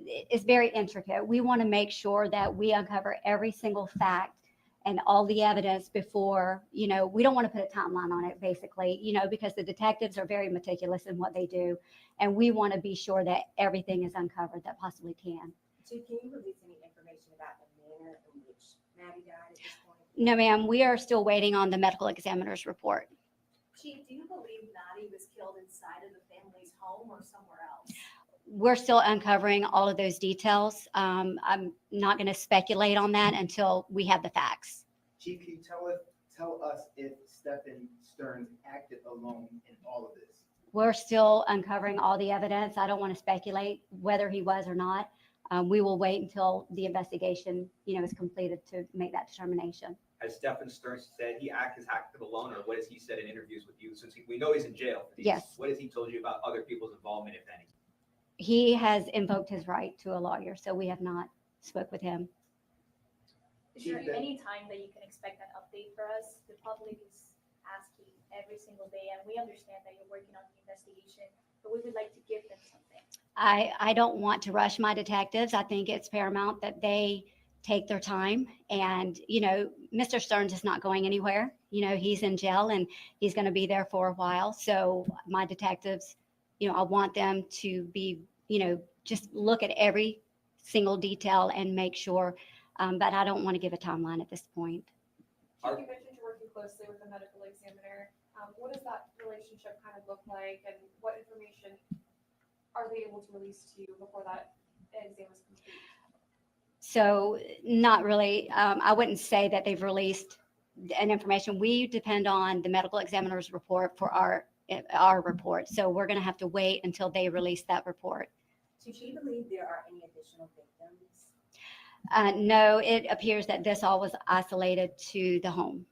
it's very intricate. We want to make sure that we uncover every single fact and all the evidence before, we don't want to put a timeline on it, basically, because the detectives are very meticulous in what they do. And we want to be sure that everything is uncovered that possibly can. Chief, can you release any information about the manner in which Maddie died at this point? No, ma'am. We are still waiting on the medical examiner's report. Chief, do you believe Maddie was killed inside of the family's home or somewhere else? We're still uncovering all of those details. I'm not going to speculate on that until we have the facts. Chief, can you tell us if Stephen Stearns acted alone in all of this? We're still uncovering all the evidence. I don't want to speculate whether he was or not. We will wait until the investigation, is completed to make that determination. Has Stephen Stearns said he has acted alone, or what has he said in interviews with you? Since we know he's in jail for these, Yes. what has he told you about other people's involvement, if any? he has invoked his right to a lawyer, so we have not spoke with him. Is there any time that you can expect an update for us? The public is asking every single day, and we understand that you're working on the investigation, but we would like to give them something. I don't want to rush my detectives. I think it's paramount that they take their time. And, you know, Mr. Stearns is not going anywhere. You know, he's in jail and he's going to be there for a while. So my detectives, you know, I want them to be, you know, just look at every single detail and make sure. But I don't want to give a timeline at this point. Chief, you mentioned you're working closely with the medical examiner. What does that relationship kind of look like, and what information are they able to release to you before that exam is complete? So not really. I wouldn't say that they've released an information. We depend on the medical examiner's report for our report. So we're going to have to wait until they release that report. Do you believe there are any additional victims? No, it appears that this all was isolated to the home.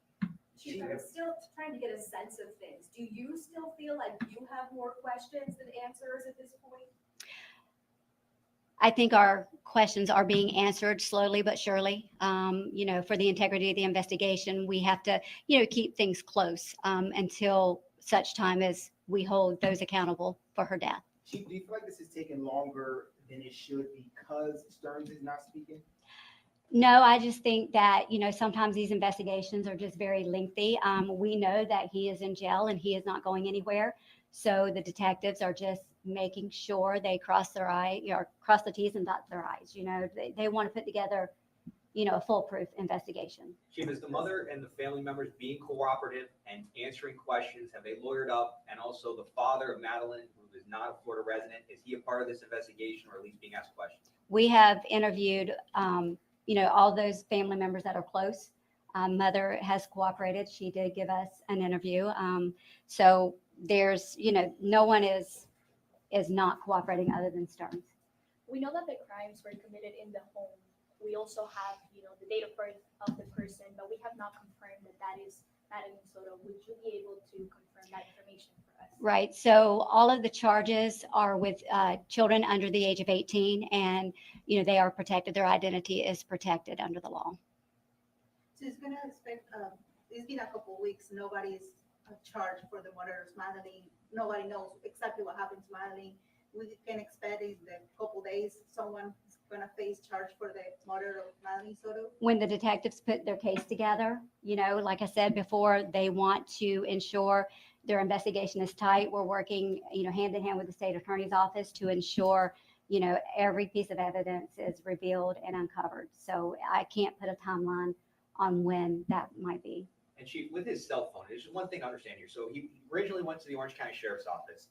Chief, I'm still trying to get a sense of things. Do you still feel like you have more questions than answers at this point? I think our questions are being answered slowly but surely. You know, for the integrity of the investigation, we have to, you know, keep things close until such time as we hold those accountable for her death. Chief, do you feel like this is taking longer than it should because Stearns is not speaking? No, I just think that, you know, sometimes these investigations are just very lengthy. We know that he is in jail and he is not going anywhere. So the detectives are just making sure they cross the T's and dot their I's. You know, they want to put together, you know, a foolproof investigation. Chief, is the mother and the family members being cooperative and answering questions? Have they lawyered up? And also the father of Madeline, who is not a Florida resident, is he a part of this investigation or at least being asked questions? We have interviewed, you know, all those family members that are close. Mother has cooperated. She did give us an interview. So there's, you know, no one is not cooperating other than Stearns. We know that the crimes were committed in the home. We also have, you know, the date of birth of the person, but we have not confirmed that that is Madeline Soto. Would you be able to confirm that information for us? Right. So all of the charges are with children under the age of 18, and, you know, they are protected. Their identity is protected under the law. So it's gonna expect, it's been a couple of weeks, nobody's charged for the murder of Madeline. Nobody knows exactly what happened to Madeline. We can expect in the couple days, someone's gonna face charge for the murder of Madeline Soto. When the detectives put their case together, you know, like I said before, they want to ensure their investigation is tight. We're working, you know, hand in hand with the state attorney's office to ensure, you know, every piece of evidence is revealed and uncovered. So I can't put a timeline on when that might be. And Chief, with his cell phone, there's just one thing to understand here. So he originally went to the Orange County Sheriff's Office.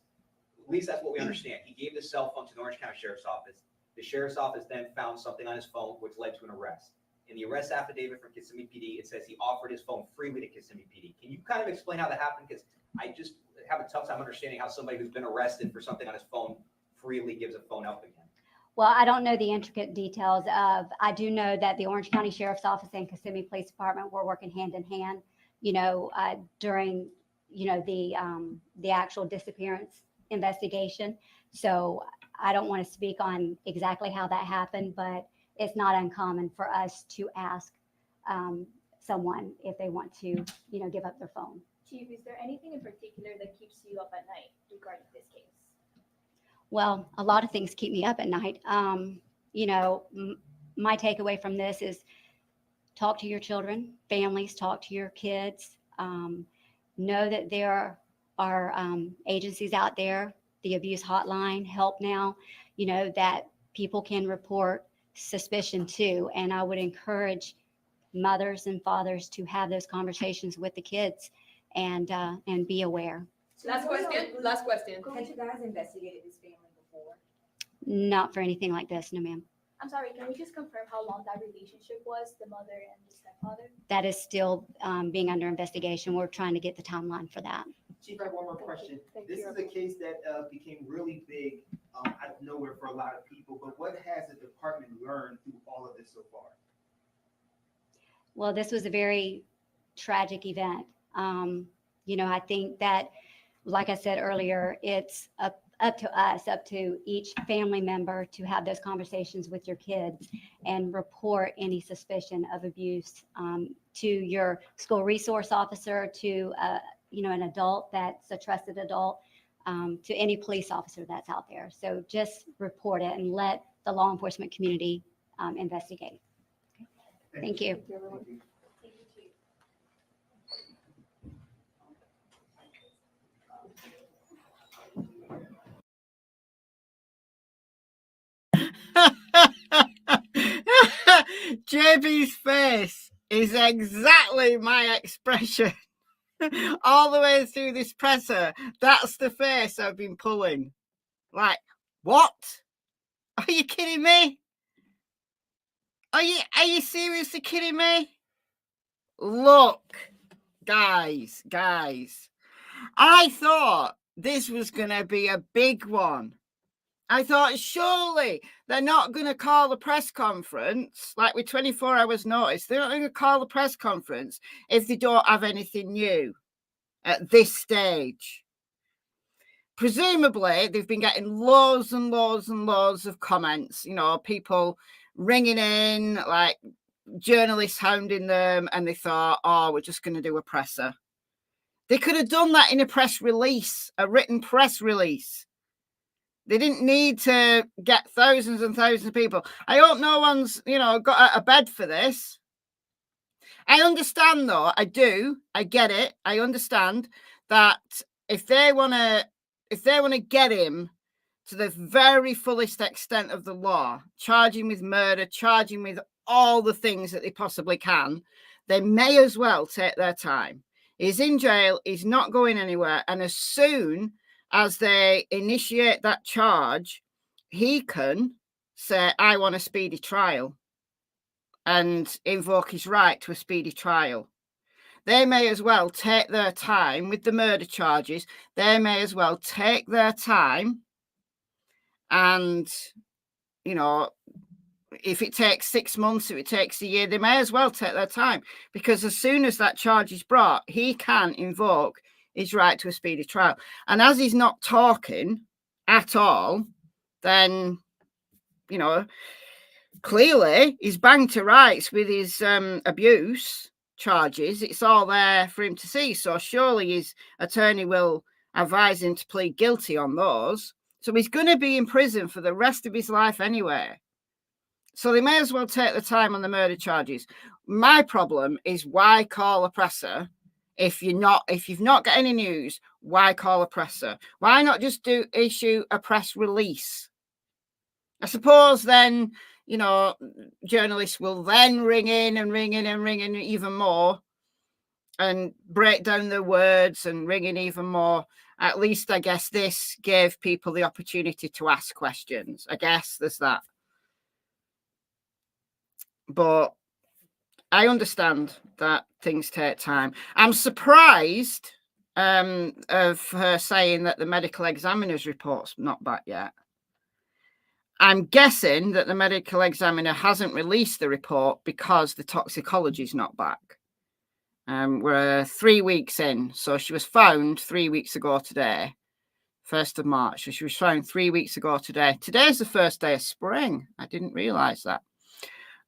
At least that's what we understand. He gave the cell phone to the Orange County Sheriff's Office. The Sheriff's Office then found something on his phone, which led to an arrest. In the arrest affidavit from Kissimmee PD, it says he offered his phone freely to Kissimmee PD. Can you kind of explain how that happened? Because I just have a tough time understanding how somebody who's been arrested for something on his phone freely gives a phone up again. Well, I don't know the intricate details of, I do know that the Orange County Sheriff's Office and Kissimmee Police Department were working hand in hand, you know, during, you know, the actual disappearance investigation. So I don't want to speak on exactly how that happened, but it's not uncommon for us to ask someone if they want to, you know, give up their phone. Chief, is there anything in particular that keeps you up at night regarding this case? Well, a lot of things keep me up at night. You know, my takeaway from this is talk to your children, families, talk to your kids. Know that there are agencies out there, the abuse hotline, Help Now, you know, that people can report suspicion to. And I would encourage mothers and fathers to have those conversations with the kids and be aware. Last question. Had you guys investigated this family before? Not for anything like this, no ma'am. I'm sorry, can we just confirm how long that relationship was, the mother and the stepfather? That is still being under investigation. We're trying to get the timeline for that. Chief, I have one more question. This is a case that became really big out of nowhere for a lot of people, but what has the department learned through all of this so far? Well, this was a very tragic event. You know, I think that like I said earlier, it's up to us, up to each family member to have those conversations with your kids and report any suspicion of abuse to your school resource officer, to an adult that's a trusted adult, to any police officer that's out there. So just report it and let the law enforcement community investigate. Okay. Thank you. JB's face is exactly my expression all the way through this presser. That's the face I've been pulling. Like, what? Are you kidding me? Are you seriously kidding me? Look, guys, I thought this was going to be a big one. I thought surely they're not going to call the press conference, like with 24 hours notice. They're not going to call the press conference if they don't have anything new at this stage. Presumably, they've been getting loads and loads and loads of comments, people ringing in, like journalists hounding them, and they thought, oh, we're just going to do a presser. They could have done that in a press release, a written press release. They didn't need to get thousands and thousands of people. I hope no one's, got out of bed for this. I understand, though. I do. I get it. I understand that if they want to get him to the very fullest extent of the law, charge him with murder, charge him with all the things that they possibly can, they may as well take their time. He's in jail. He's not going anywhere. And as soon as they initiate that charge, he can say, I want a speedy trial, and invoke his right to a speedy trial. They may as well take their time with the murder charges. They may as well take their time and, if it takes 6 months, if it takes a year, they may as well take their time, because as soon as that charge is brought, he can invoke his right to a speedy trial. And as he's not talking at all, then, clearly he's banged to rights with his abuse charges. It's all there for him to see. So surely his attorney will advise him to plead guilty on those. So he's going to be in prison for the rest of his life anyway. So they may as well take the time on the murder charges. My problem is, why call a presser? If you've not got any news, why call a presser? Why not just issue a press release? I suppose then, journalists will then ring in even more and break down their words and ring in even more. At least I guess this gave people the opportunity to ask questions. I guess there's that. But I understand that things take time. I'm surprised of her saying that the medical examiner's report's not back yet. I'm guessing that the medical examiner hasn't released the report because the toxicology is not back. We're 3 weeks in. So she was found 3 weeks ago today, 1st of March. So she was found 3 weeks ago today. Today's the first day of spring. I didn't realise that.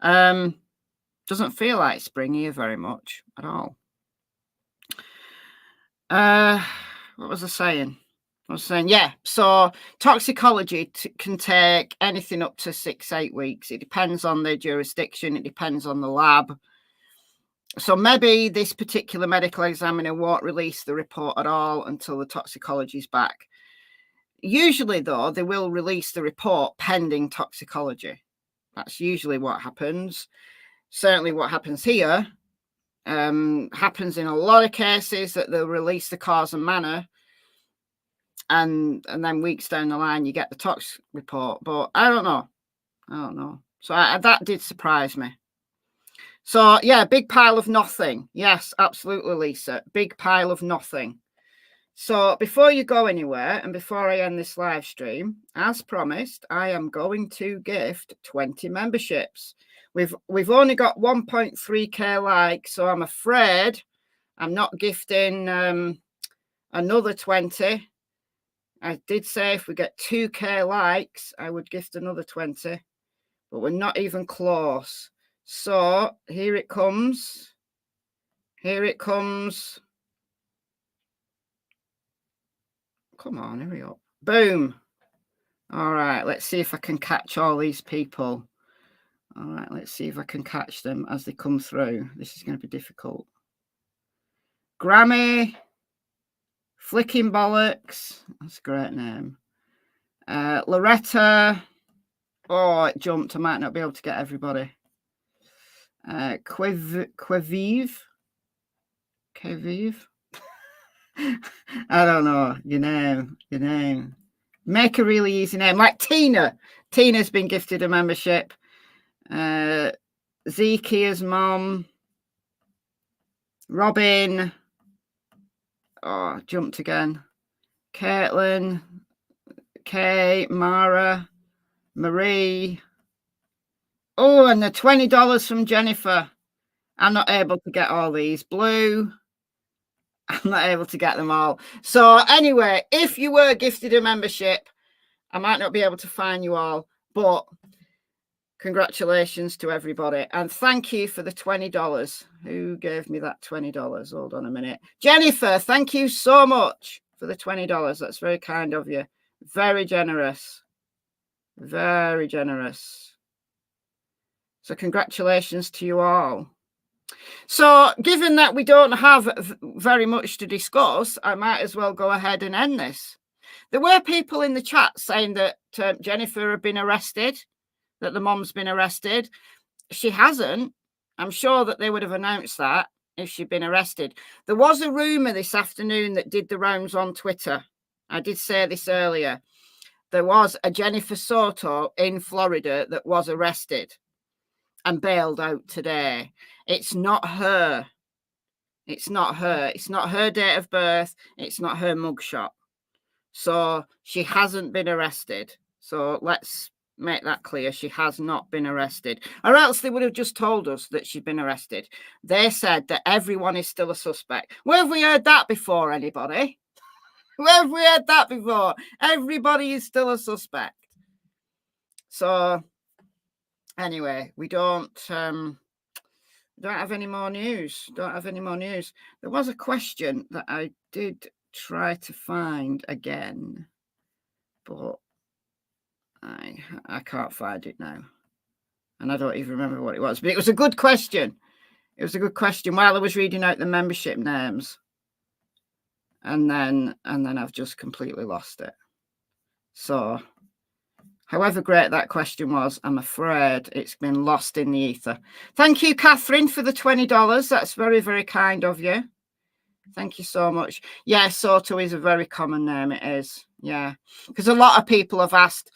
Doesn't feel like spring here very much at all. What was I saying? Yeah, so toxicology can take anything up to 6-8 weeks. It depends on the jurisdiction. It depends on the lab. So maybe this particular medical examiner won't release the report at all until the toxicology is back. Usually, though, they will release the report pending toxicology. That's usually what happens. Certainly what happens here, happens in a lot of cases, that they'll release the cause and manner, and then weeks down the line you get the tox report. But I don't know. So that did surprise me. So yeah, big pile of nothing. Yes, absolutely, Lisa. Big pile of nothing. So before you go anywhere, and before I end this live stream, as promised, I am going to gift 20 memberships. We've only got 1.3k likes, so I'm afraid I'm not gifting another 20. I did say if we get 2K likes, I would gift another 20, but we're not even close. So here it comes. Here it comes. Come on, hurry up. Boom. All right, let's see if I can catch all these people. All right, let's see if I can catch them as they come through. This is going to be difficult. Grammy, Flicking Bollocks. That's a great name. Loretta. Oh, it jumped. I might not be able to get everybody. Quivive. I don't know. Your name. Make a really easy name. Like Tina. Tina's been gifted a membership. Zekia's mom. Robin. Oh, jumped again. Caitlin. Kay. Mara. Marie. Oh, and the $20 from Jennifer. I'm not able to get all these. Blue. I'm not able to get them all. So anyway, if you were gifted a membership, I might not be able to find you all, but congratulations to everybody. And thank you for the $20. Who gave me that $20? Hold on a minute. Jennifer, thank you so much for the $20. That's very kind of you. Very generous. Very generous. So congratulations to you all. So given that we don't have very much to discuss, I might as well go ahead and end this. There were people in the chat saying that Jennifer had been arrested, that the mom's been arrested. She hasn't. I'm sure that they would have announced that if she'd been arrested. There was a rumour this afternoon that did the rounds on Twitter. I did say this earlier. There was a Jennifer Soto in Florida that was arrested and bailed out today. It's not her. It's not her. It's not her date of birth. It's not her mugshot. So she hasn't been arrested. So let's make that clear. She has not been arrested. Or else they would have just told us that she'd been arrested. They said that everyone is still a suspect. Where have we heard that before, anybody? Where have we heard that before? Everybody is still a suspect. So anyway, we don't have any more news. There was a question that I did try to find again, but I can't find it now. And I don't even remember what it was, but it was a good question. It was a good question while I was reading out the membership names. And then I've just completely lost it. So however great that question was, I'm afraid it's been lost in the ether. Thank you, Catherine, for the $20. That's very, very kind of you. Thank you so much. Yeah, Soto is a very common name. It is. Yeah. Because a lot of people have asked,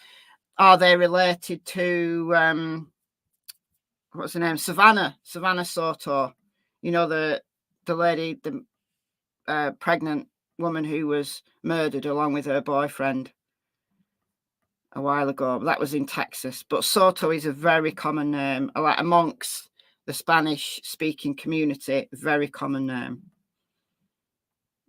are they related to, what's her name? Savannah Soto. You know, the lady, the pregnant woman who was murdered along with her boyfriend a while ago. That was in Texas. But Soto is a very common name, like amongst the Spanish speaking community, very common name.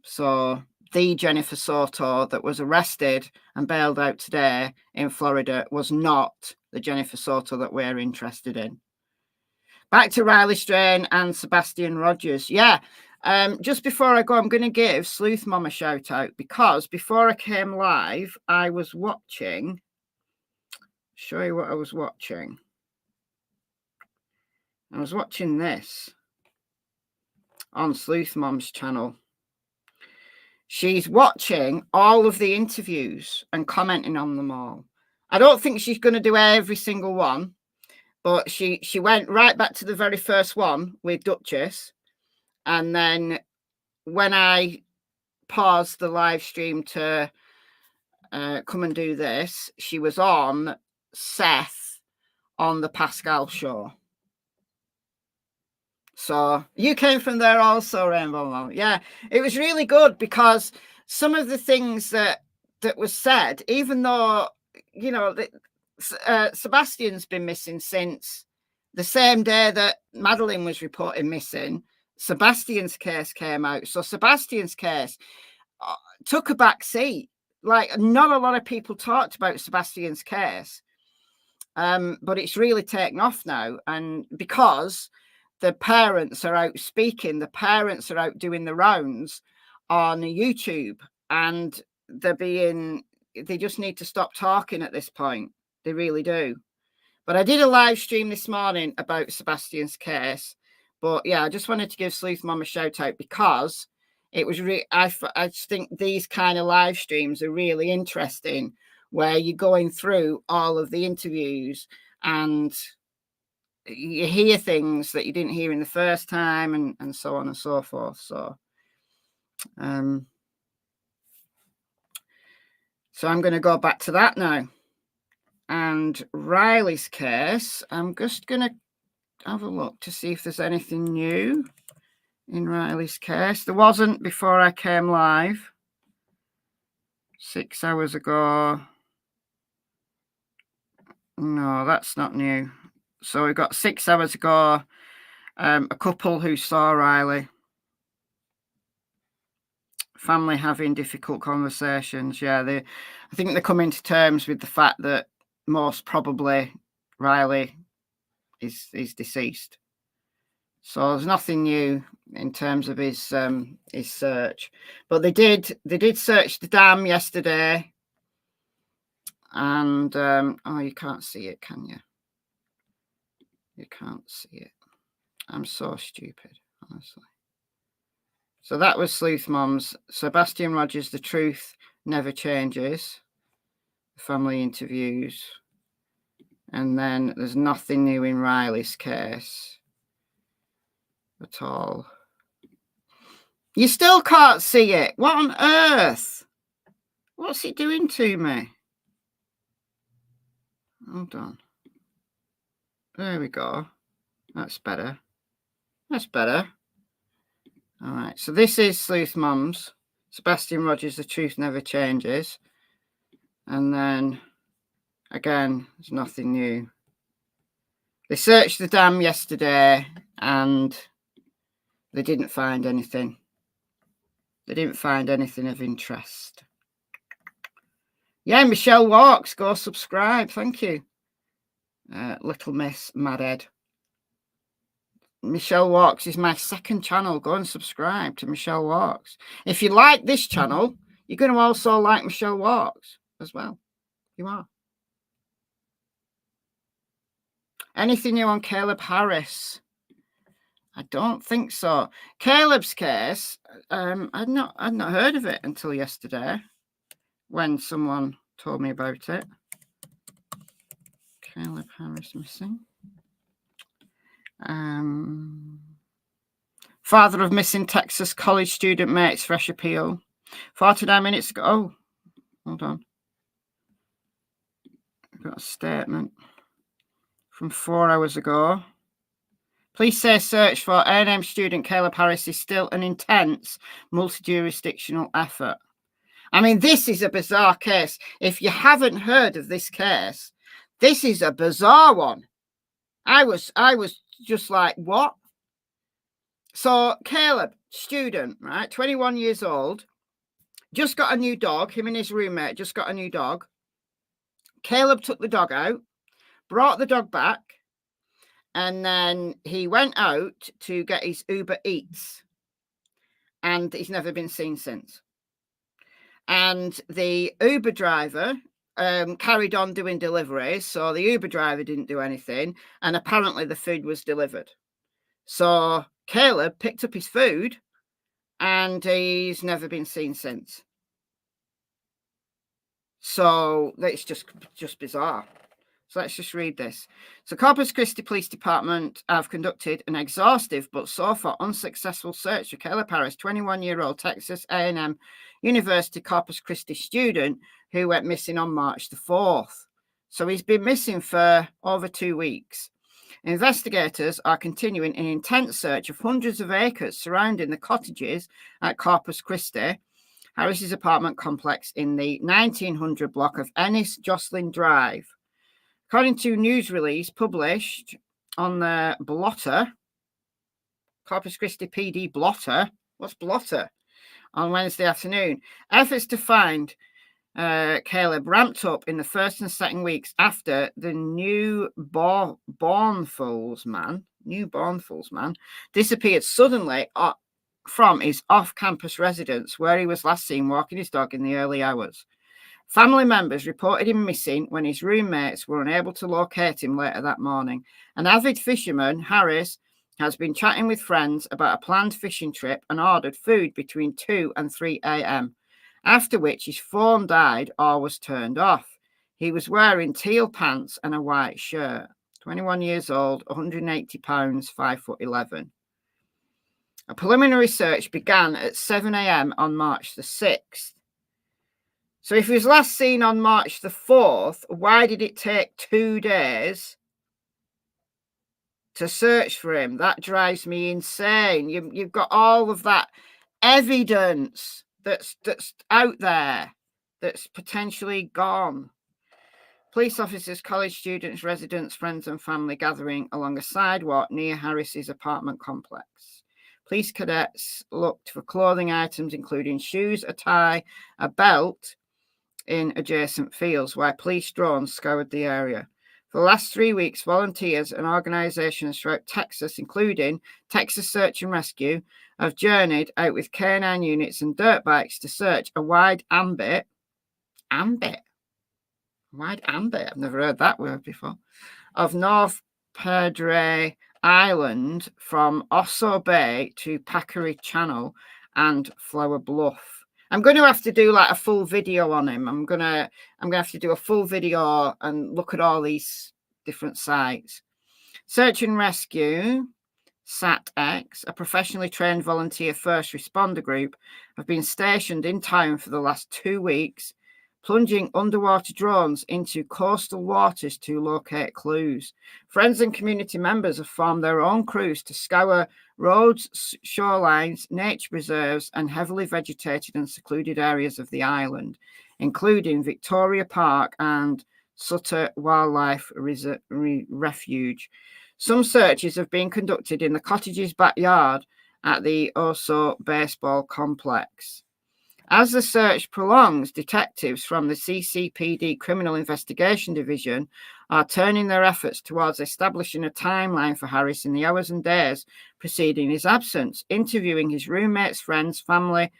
So the Jennifer Soto that was arrested and bailed out today in Florida was not the Jennifer Soto that we're interested in. Back to Riley Strain and Sebastian Rogers. Yeah. Just before I go, I'm going to give Sleuth Mom a shout out because before I came live, I was watching. Show you what I was watching. I was watching this on Sleuth Mom's channel. She's watching all of the interviews and commenting on them all. I don't think she's going to do every single one, but she went right back to the very first one with Duchess. And then when I paused the live stream to come and do this, she was on Seth on the Pascal show. So you came from there also, Rainbow Mom. Yeah, it was really good because some of the things that was said, even though, you know, Sebastian's been missing since the same day that Madeline was reported missing, Sebastian's case came out. So Sebastian's case, took a back seat. Like, not a lot of people talked about Sebastian's case, but it's really taken off now. And because the parents are out speaking, the parents are out doing the rounds on YouTube, and they just need to stop talking at this point. They really do. But I did a live stream this morning about Sebastian's case. But yeah, I just wanted to give Sleuth Mom a shout out because it was I just think these kind of live streams are really interesting, where you're going through all of the interviews and you hear things that you didn't hear in the first time, and so on and so forth. So so I'm going to go back to that now. And Riley's case, I'm just going to have a look to see if there's anything new in Riley's case. There wasn't before I came live 6 hours ago. No, that's not new. So we got 6 hours ago, a couple who saw Riley. Family having difficult conversations. Yeah, I think they're coming to terms with the fact that most probably Riley is deceased. So there's nothing new in terms of his search. But they did search the dam yesterday. And oh, you can't see it, can you? You can't see it. I'm so stupid, honestly. So that was Sleuth Mom's. Sebastian Rogers, The Truth Never Changes. Family interviews. And then there's nothing new in Riley's case at all. You still can't see it. What on earth? What's it doing to me? Hold on. There we go. That's better. That's better. All right. So this is Sleuth Mom's. Sebastian Rogers, The Truth Never Changes. And then, again, there's nothing new. They searched the dam yesterday and they didn't find anything. They didn't find anything of interest. Yeah, Michelle Walks, go subscribe. Thank you. Little Miss Madhead. Michelle Walks is my second channel. Go and subscribe to Michelle Walks. If you like this channel, you're going to also like Michelle Walks as well. You are. Anything new on Caleb Harris? I don't think so. Caleb's case, I'd not heard of it until yesterday when someone told me about it. Caleb Harris missing. Father of missing Texas college student makes fresh appeal. 49 minutes ago. Oh, hold on. I've got a statement from 4 hours ago. Police say search for A&M student Caleb Harris is still an intense multi-jurisdictional effort. I mean, this is a bizarre case. If you haven't heard of this case, this is a bizarre one. I was just like, what? So Caleb, student, right, 21 years old, just got a new dog. Him and his roommate just got a new dog. Caleb took the dog out, brought the dog back, and then he went out to get his Uber Eats, and he's never been seen since. And the Uber driver carried on doing deliveries, so the Uber driver didn't do anything, and apparently the food was delivered. So Caleb picked up his food, and he's never been seen since. So it's just bizarre. So let's just read this. So Corpus Christi Police Department have conducted an exhaustive but so far unsuccessful search for Caleb Harris, 21-year-old Texas A&M University Corpus Christi student who went missing on March the 4th. So he's been missing for over 2 weeks. Investigators are continuing an intense search of hundreds of acres surrounding the cottages at Corpus Christi, Harris's apartment complex in the 1900 block of Ennis Jocelyn Drive. According to a news release published on the blotter, Corpus Christi PD blotter, what's blotter? on Wednesday afternoon. Efforts to find Caleb ramped up in the first and second weeks after the newborn fool's man disappeared suddenly from his off-campus residence, where he was last seen walking his dog in the early hours. Family members reported him missing when his roommates were unable to locate him later that morning. An avid fisherman, Harris, has been chatting with friends about a planned fishing trip and ordered food between 2 and 3 a.m., after which his phone died or was turned off. He was wearing teal pants and a white shirt. 21 years old, 180 pounds, 5'11". A preliminary search began at 7 a.m. on March the 6th. So if he was last seen on March the 4th, why did it take 2 days to search for him? That drives me insane. You've got all of that evidence that's out there that's potentially gone. Police officers, college students, residents, friends and family gathering along a sidewalk near Harris's apartment complex. Police cadets looked for clothing items including shoes, a tie, a belt in adjacent fields, while police drones scoured the area. For the last 3 weeks, volunteers and organizations throughout Texas, including Texas Search and Rescue, have journeyed out with canine units and dirt bikes to search a wide ambit. Wide ambit, I've never heard that word before, of North Padre Island from Oso Bay to Packery Channel and Flower Bluff. I'm going to have to do like a full video on him. I'm gonna have to do a full video and look at all these different sites. Search and Rescue, SAT-X, a professionally trained volunteer first responder group, have been stationed in town for the last 2 weeks, plunging underwater drones into coastal waters to locate clues. Friends and community members have formed their own crews to scour roads, shorelines, nature reserves, and heavily vegetated and secluded areas of the island, including Victoria Park and Soto Wildlife Refuge. Some searches have been conducted in the cottage's backyard at the Oso Baseball Complex. As the search prolongs, detectives from the CCPD Criminal Investigation Division are turning their efforts towards establishing a timeline for Harris in the hours and days preceding his absence. Interviewing his roommates, friends, family,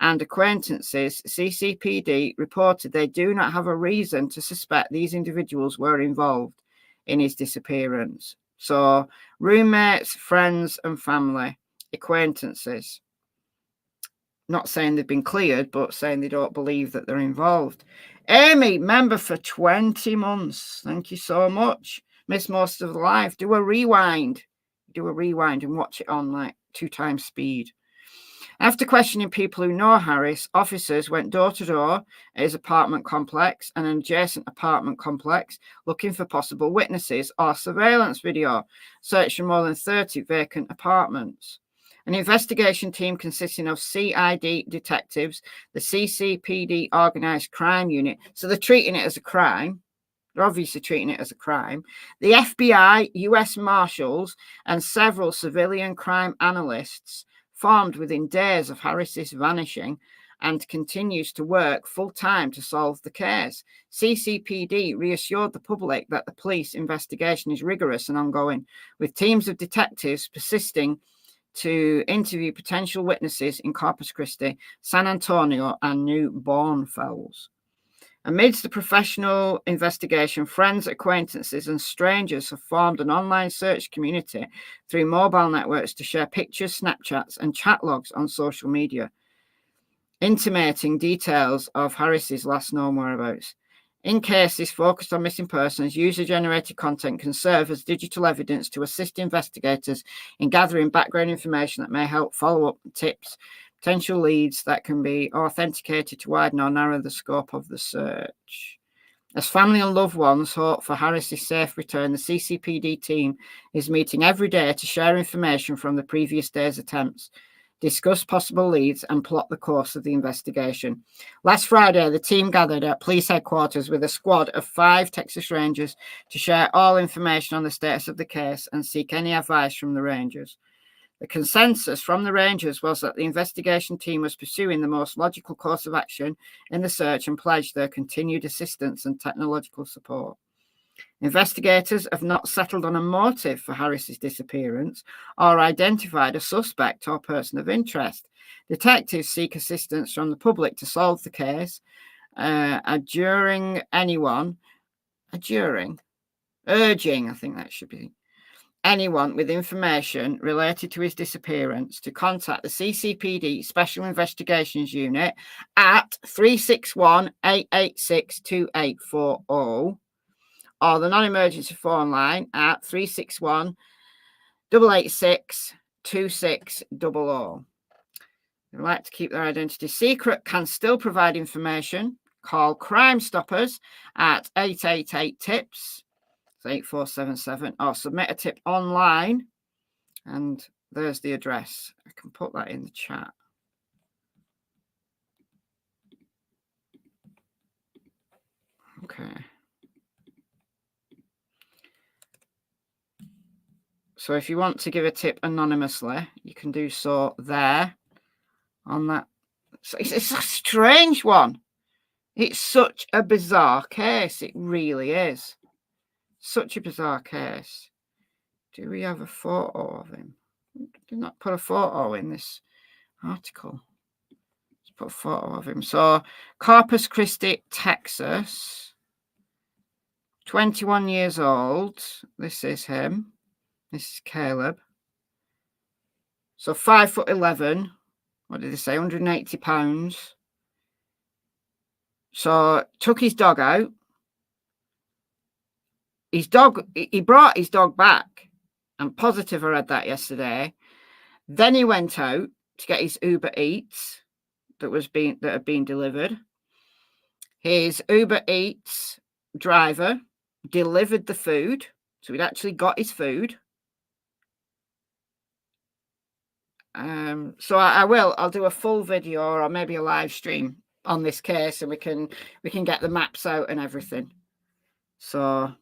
and acquaintances, CCPD reported they do not have a reason to suspect these individuals were involved in his disappearance. So, roommates, friends, and family, acquaintances. Not saying they've been cleared, but saying they don't believe that they're involved. Amy, member for 20 months. Thank you so much. Missed most of the live. Do a rewind and watch it on like 2 times speed. After questioning people who know Harris, officers went door to door at his apartment complex and an adjacent apartment complex looking for possible witnesses or surveillance video, searching more than 30 vacant apartments. An investigation team consisting of CID detectives, the CCPD Organised Crime Unit, so they're treating it as a crime. They're obviously treating it as a crime. The FBI, US Marshals, and several civilian crime analysts formed within days of Harris's vanishing and continues to work full-time to solve the case. CCPD reassured the public that the police investigation is rigorous and ongoing, with teams of detectives persisting to interview potential witnesses in Corpus Christi, San Antonio, and New Braunfels. Amidst the professional investigation, friends, acquaintances, and strangers have formed an online search community through mobile networks to share pictures, Snapchats, and chat logs on social media, intimating details of Harris's last known whereabouts. In cases focused on missing persons, user-generated content can serve as digital evidence to assist investigators in gathering background information that may help follow up tips, potential leads that can be authenticated to widen or narrow the scope of the search. As family and loved ones hope for Harris's safe return, the CCPD team is meeting every day to share information from the previous day's attempts, discuss possible leads, and plot the course of the investigation. Last Friday, the team gathered at police headquarters with a squad of 5 Texas Rangers to share all information on the status of the case and seek any advice from the Rangers. The consensus from the Rangers was that the investigation team was pursuing the most logical course of action in the search and pledged their continued assistance and technological support. Investigators have not settled on a motive for Harris's disappearance or identified a suspect or person of interest. Detectives seek assistance from the public to solve the case, urging, I think that should be, anyone with information related to his disappearance to contact the CCPD Special Investigations Unit at 361-886-2840 or the non-emergency phone line at 361-886-2600. They like to keep their identity secret, can still provide information. Call Crime Stoppers at 888-TIPS, 8477, or submit a tip online. And there's the address. I can put that in the chat. Okay. So if you want to give a tip anonymously, you can do so there on that. So it's a strange one. It's such a bizarre case. It really is. Such a bizarre case. Do we have a photo of him? Did not put a photo in this article. Let's put a photo of him. So Corpus Christi, Texas. 21 years old. This is him. This is Caleb. So 5'11". What did they say? 180 pounds. So took his dog out. He brought his dog back. I'm positive I read that yesterday. Then he went out to get his Uber Eats that had been delivered. His Uber Eats driver delivered the food. So he'd actually got his food. So I'll do a full video or maybe a live stream on this case, and we can get the maps out and everything. So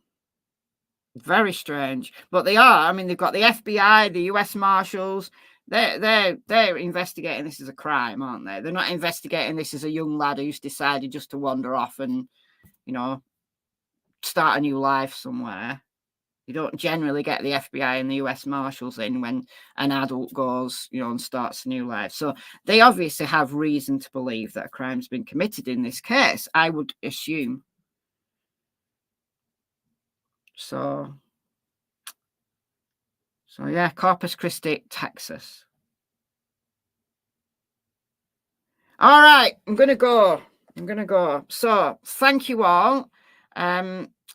very strange, but they've got the FBI, the US Marshals. They're investigating this as a crime, aren't they? They're not investigating this as a young lad who's decided just to wander off and, start a new life somewhere. You don't generally get the FBI and the US Marshals in when an adult goes, and starts a new life. So they obviously have reason to believe that a crime's been committed in this case, I would assume. So yeah, Corpus Christi, Texas. All right, I'm going to go. So thank you all.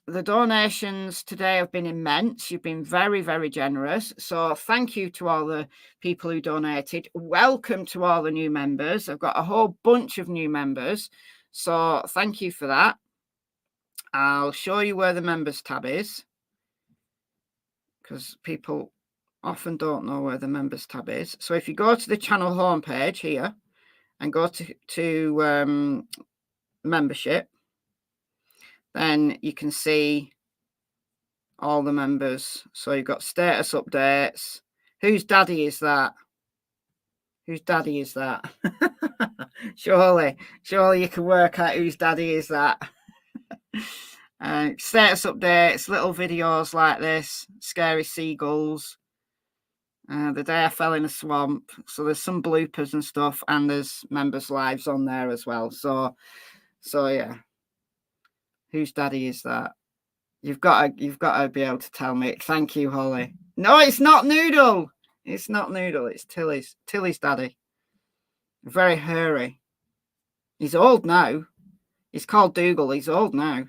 The donations today have been immense. You've been very, very generous. So thank you to all the people who donated. Welcome to all the new members. I've got a whole bunch of new members. So thank you for that. I'll show you where the members tab is, because people often don't know where the members tab is. So if you go to the channel homepage here and go to membership, then you can see all the members. So you've got status updates. Whose daddy is that? Surely you can work out whose daddy is that. Status updates, little videos like this, scary seagulls. The day I fell in a swamp. So there's some bloopers and stuff, and there's members' lives on there as well. So yeah. Whose daddy is that? You've got to be able to tell me. Thank you, Holly. No, it's not Noodle. It's not Noodle. It's Tilly's daddy. Very hairy. He's old now. He's called Dougal. He's old now.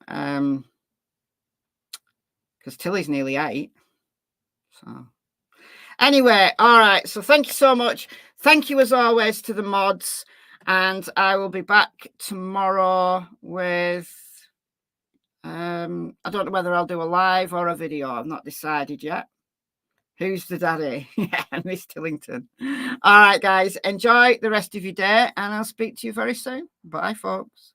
Because Tilly's nearly 8. So anyway, all right. So thank you so much. Thank you as always to the mods. And I will be back tomorrow with, I don't know whether I'll do a live or a video. I've not decided yet. Who's the daddy? Yeah, Miss Tillington. All right, guys, enjoy the rest of your day, and I'll speak to you very soon. Bye, folks.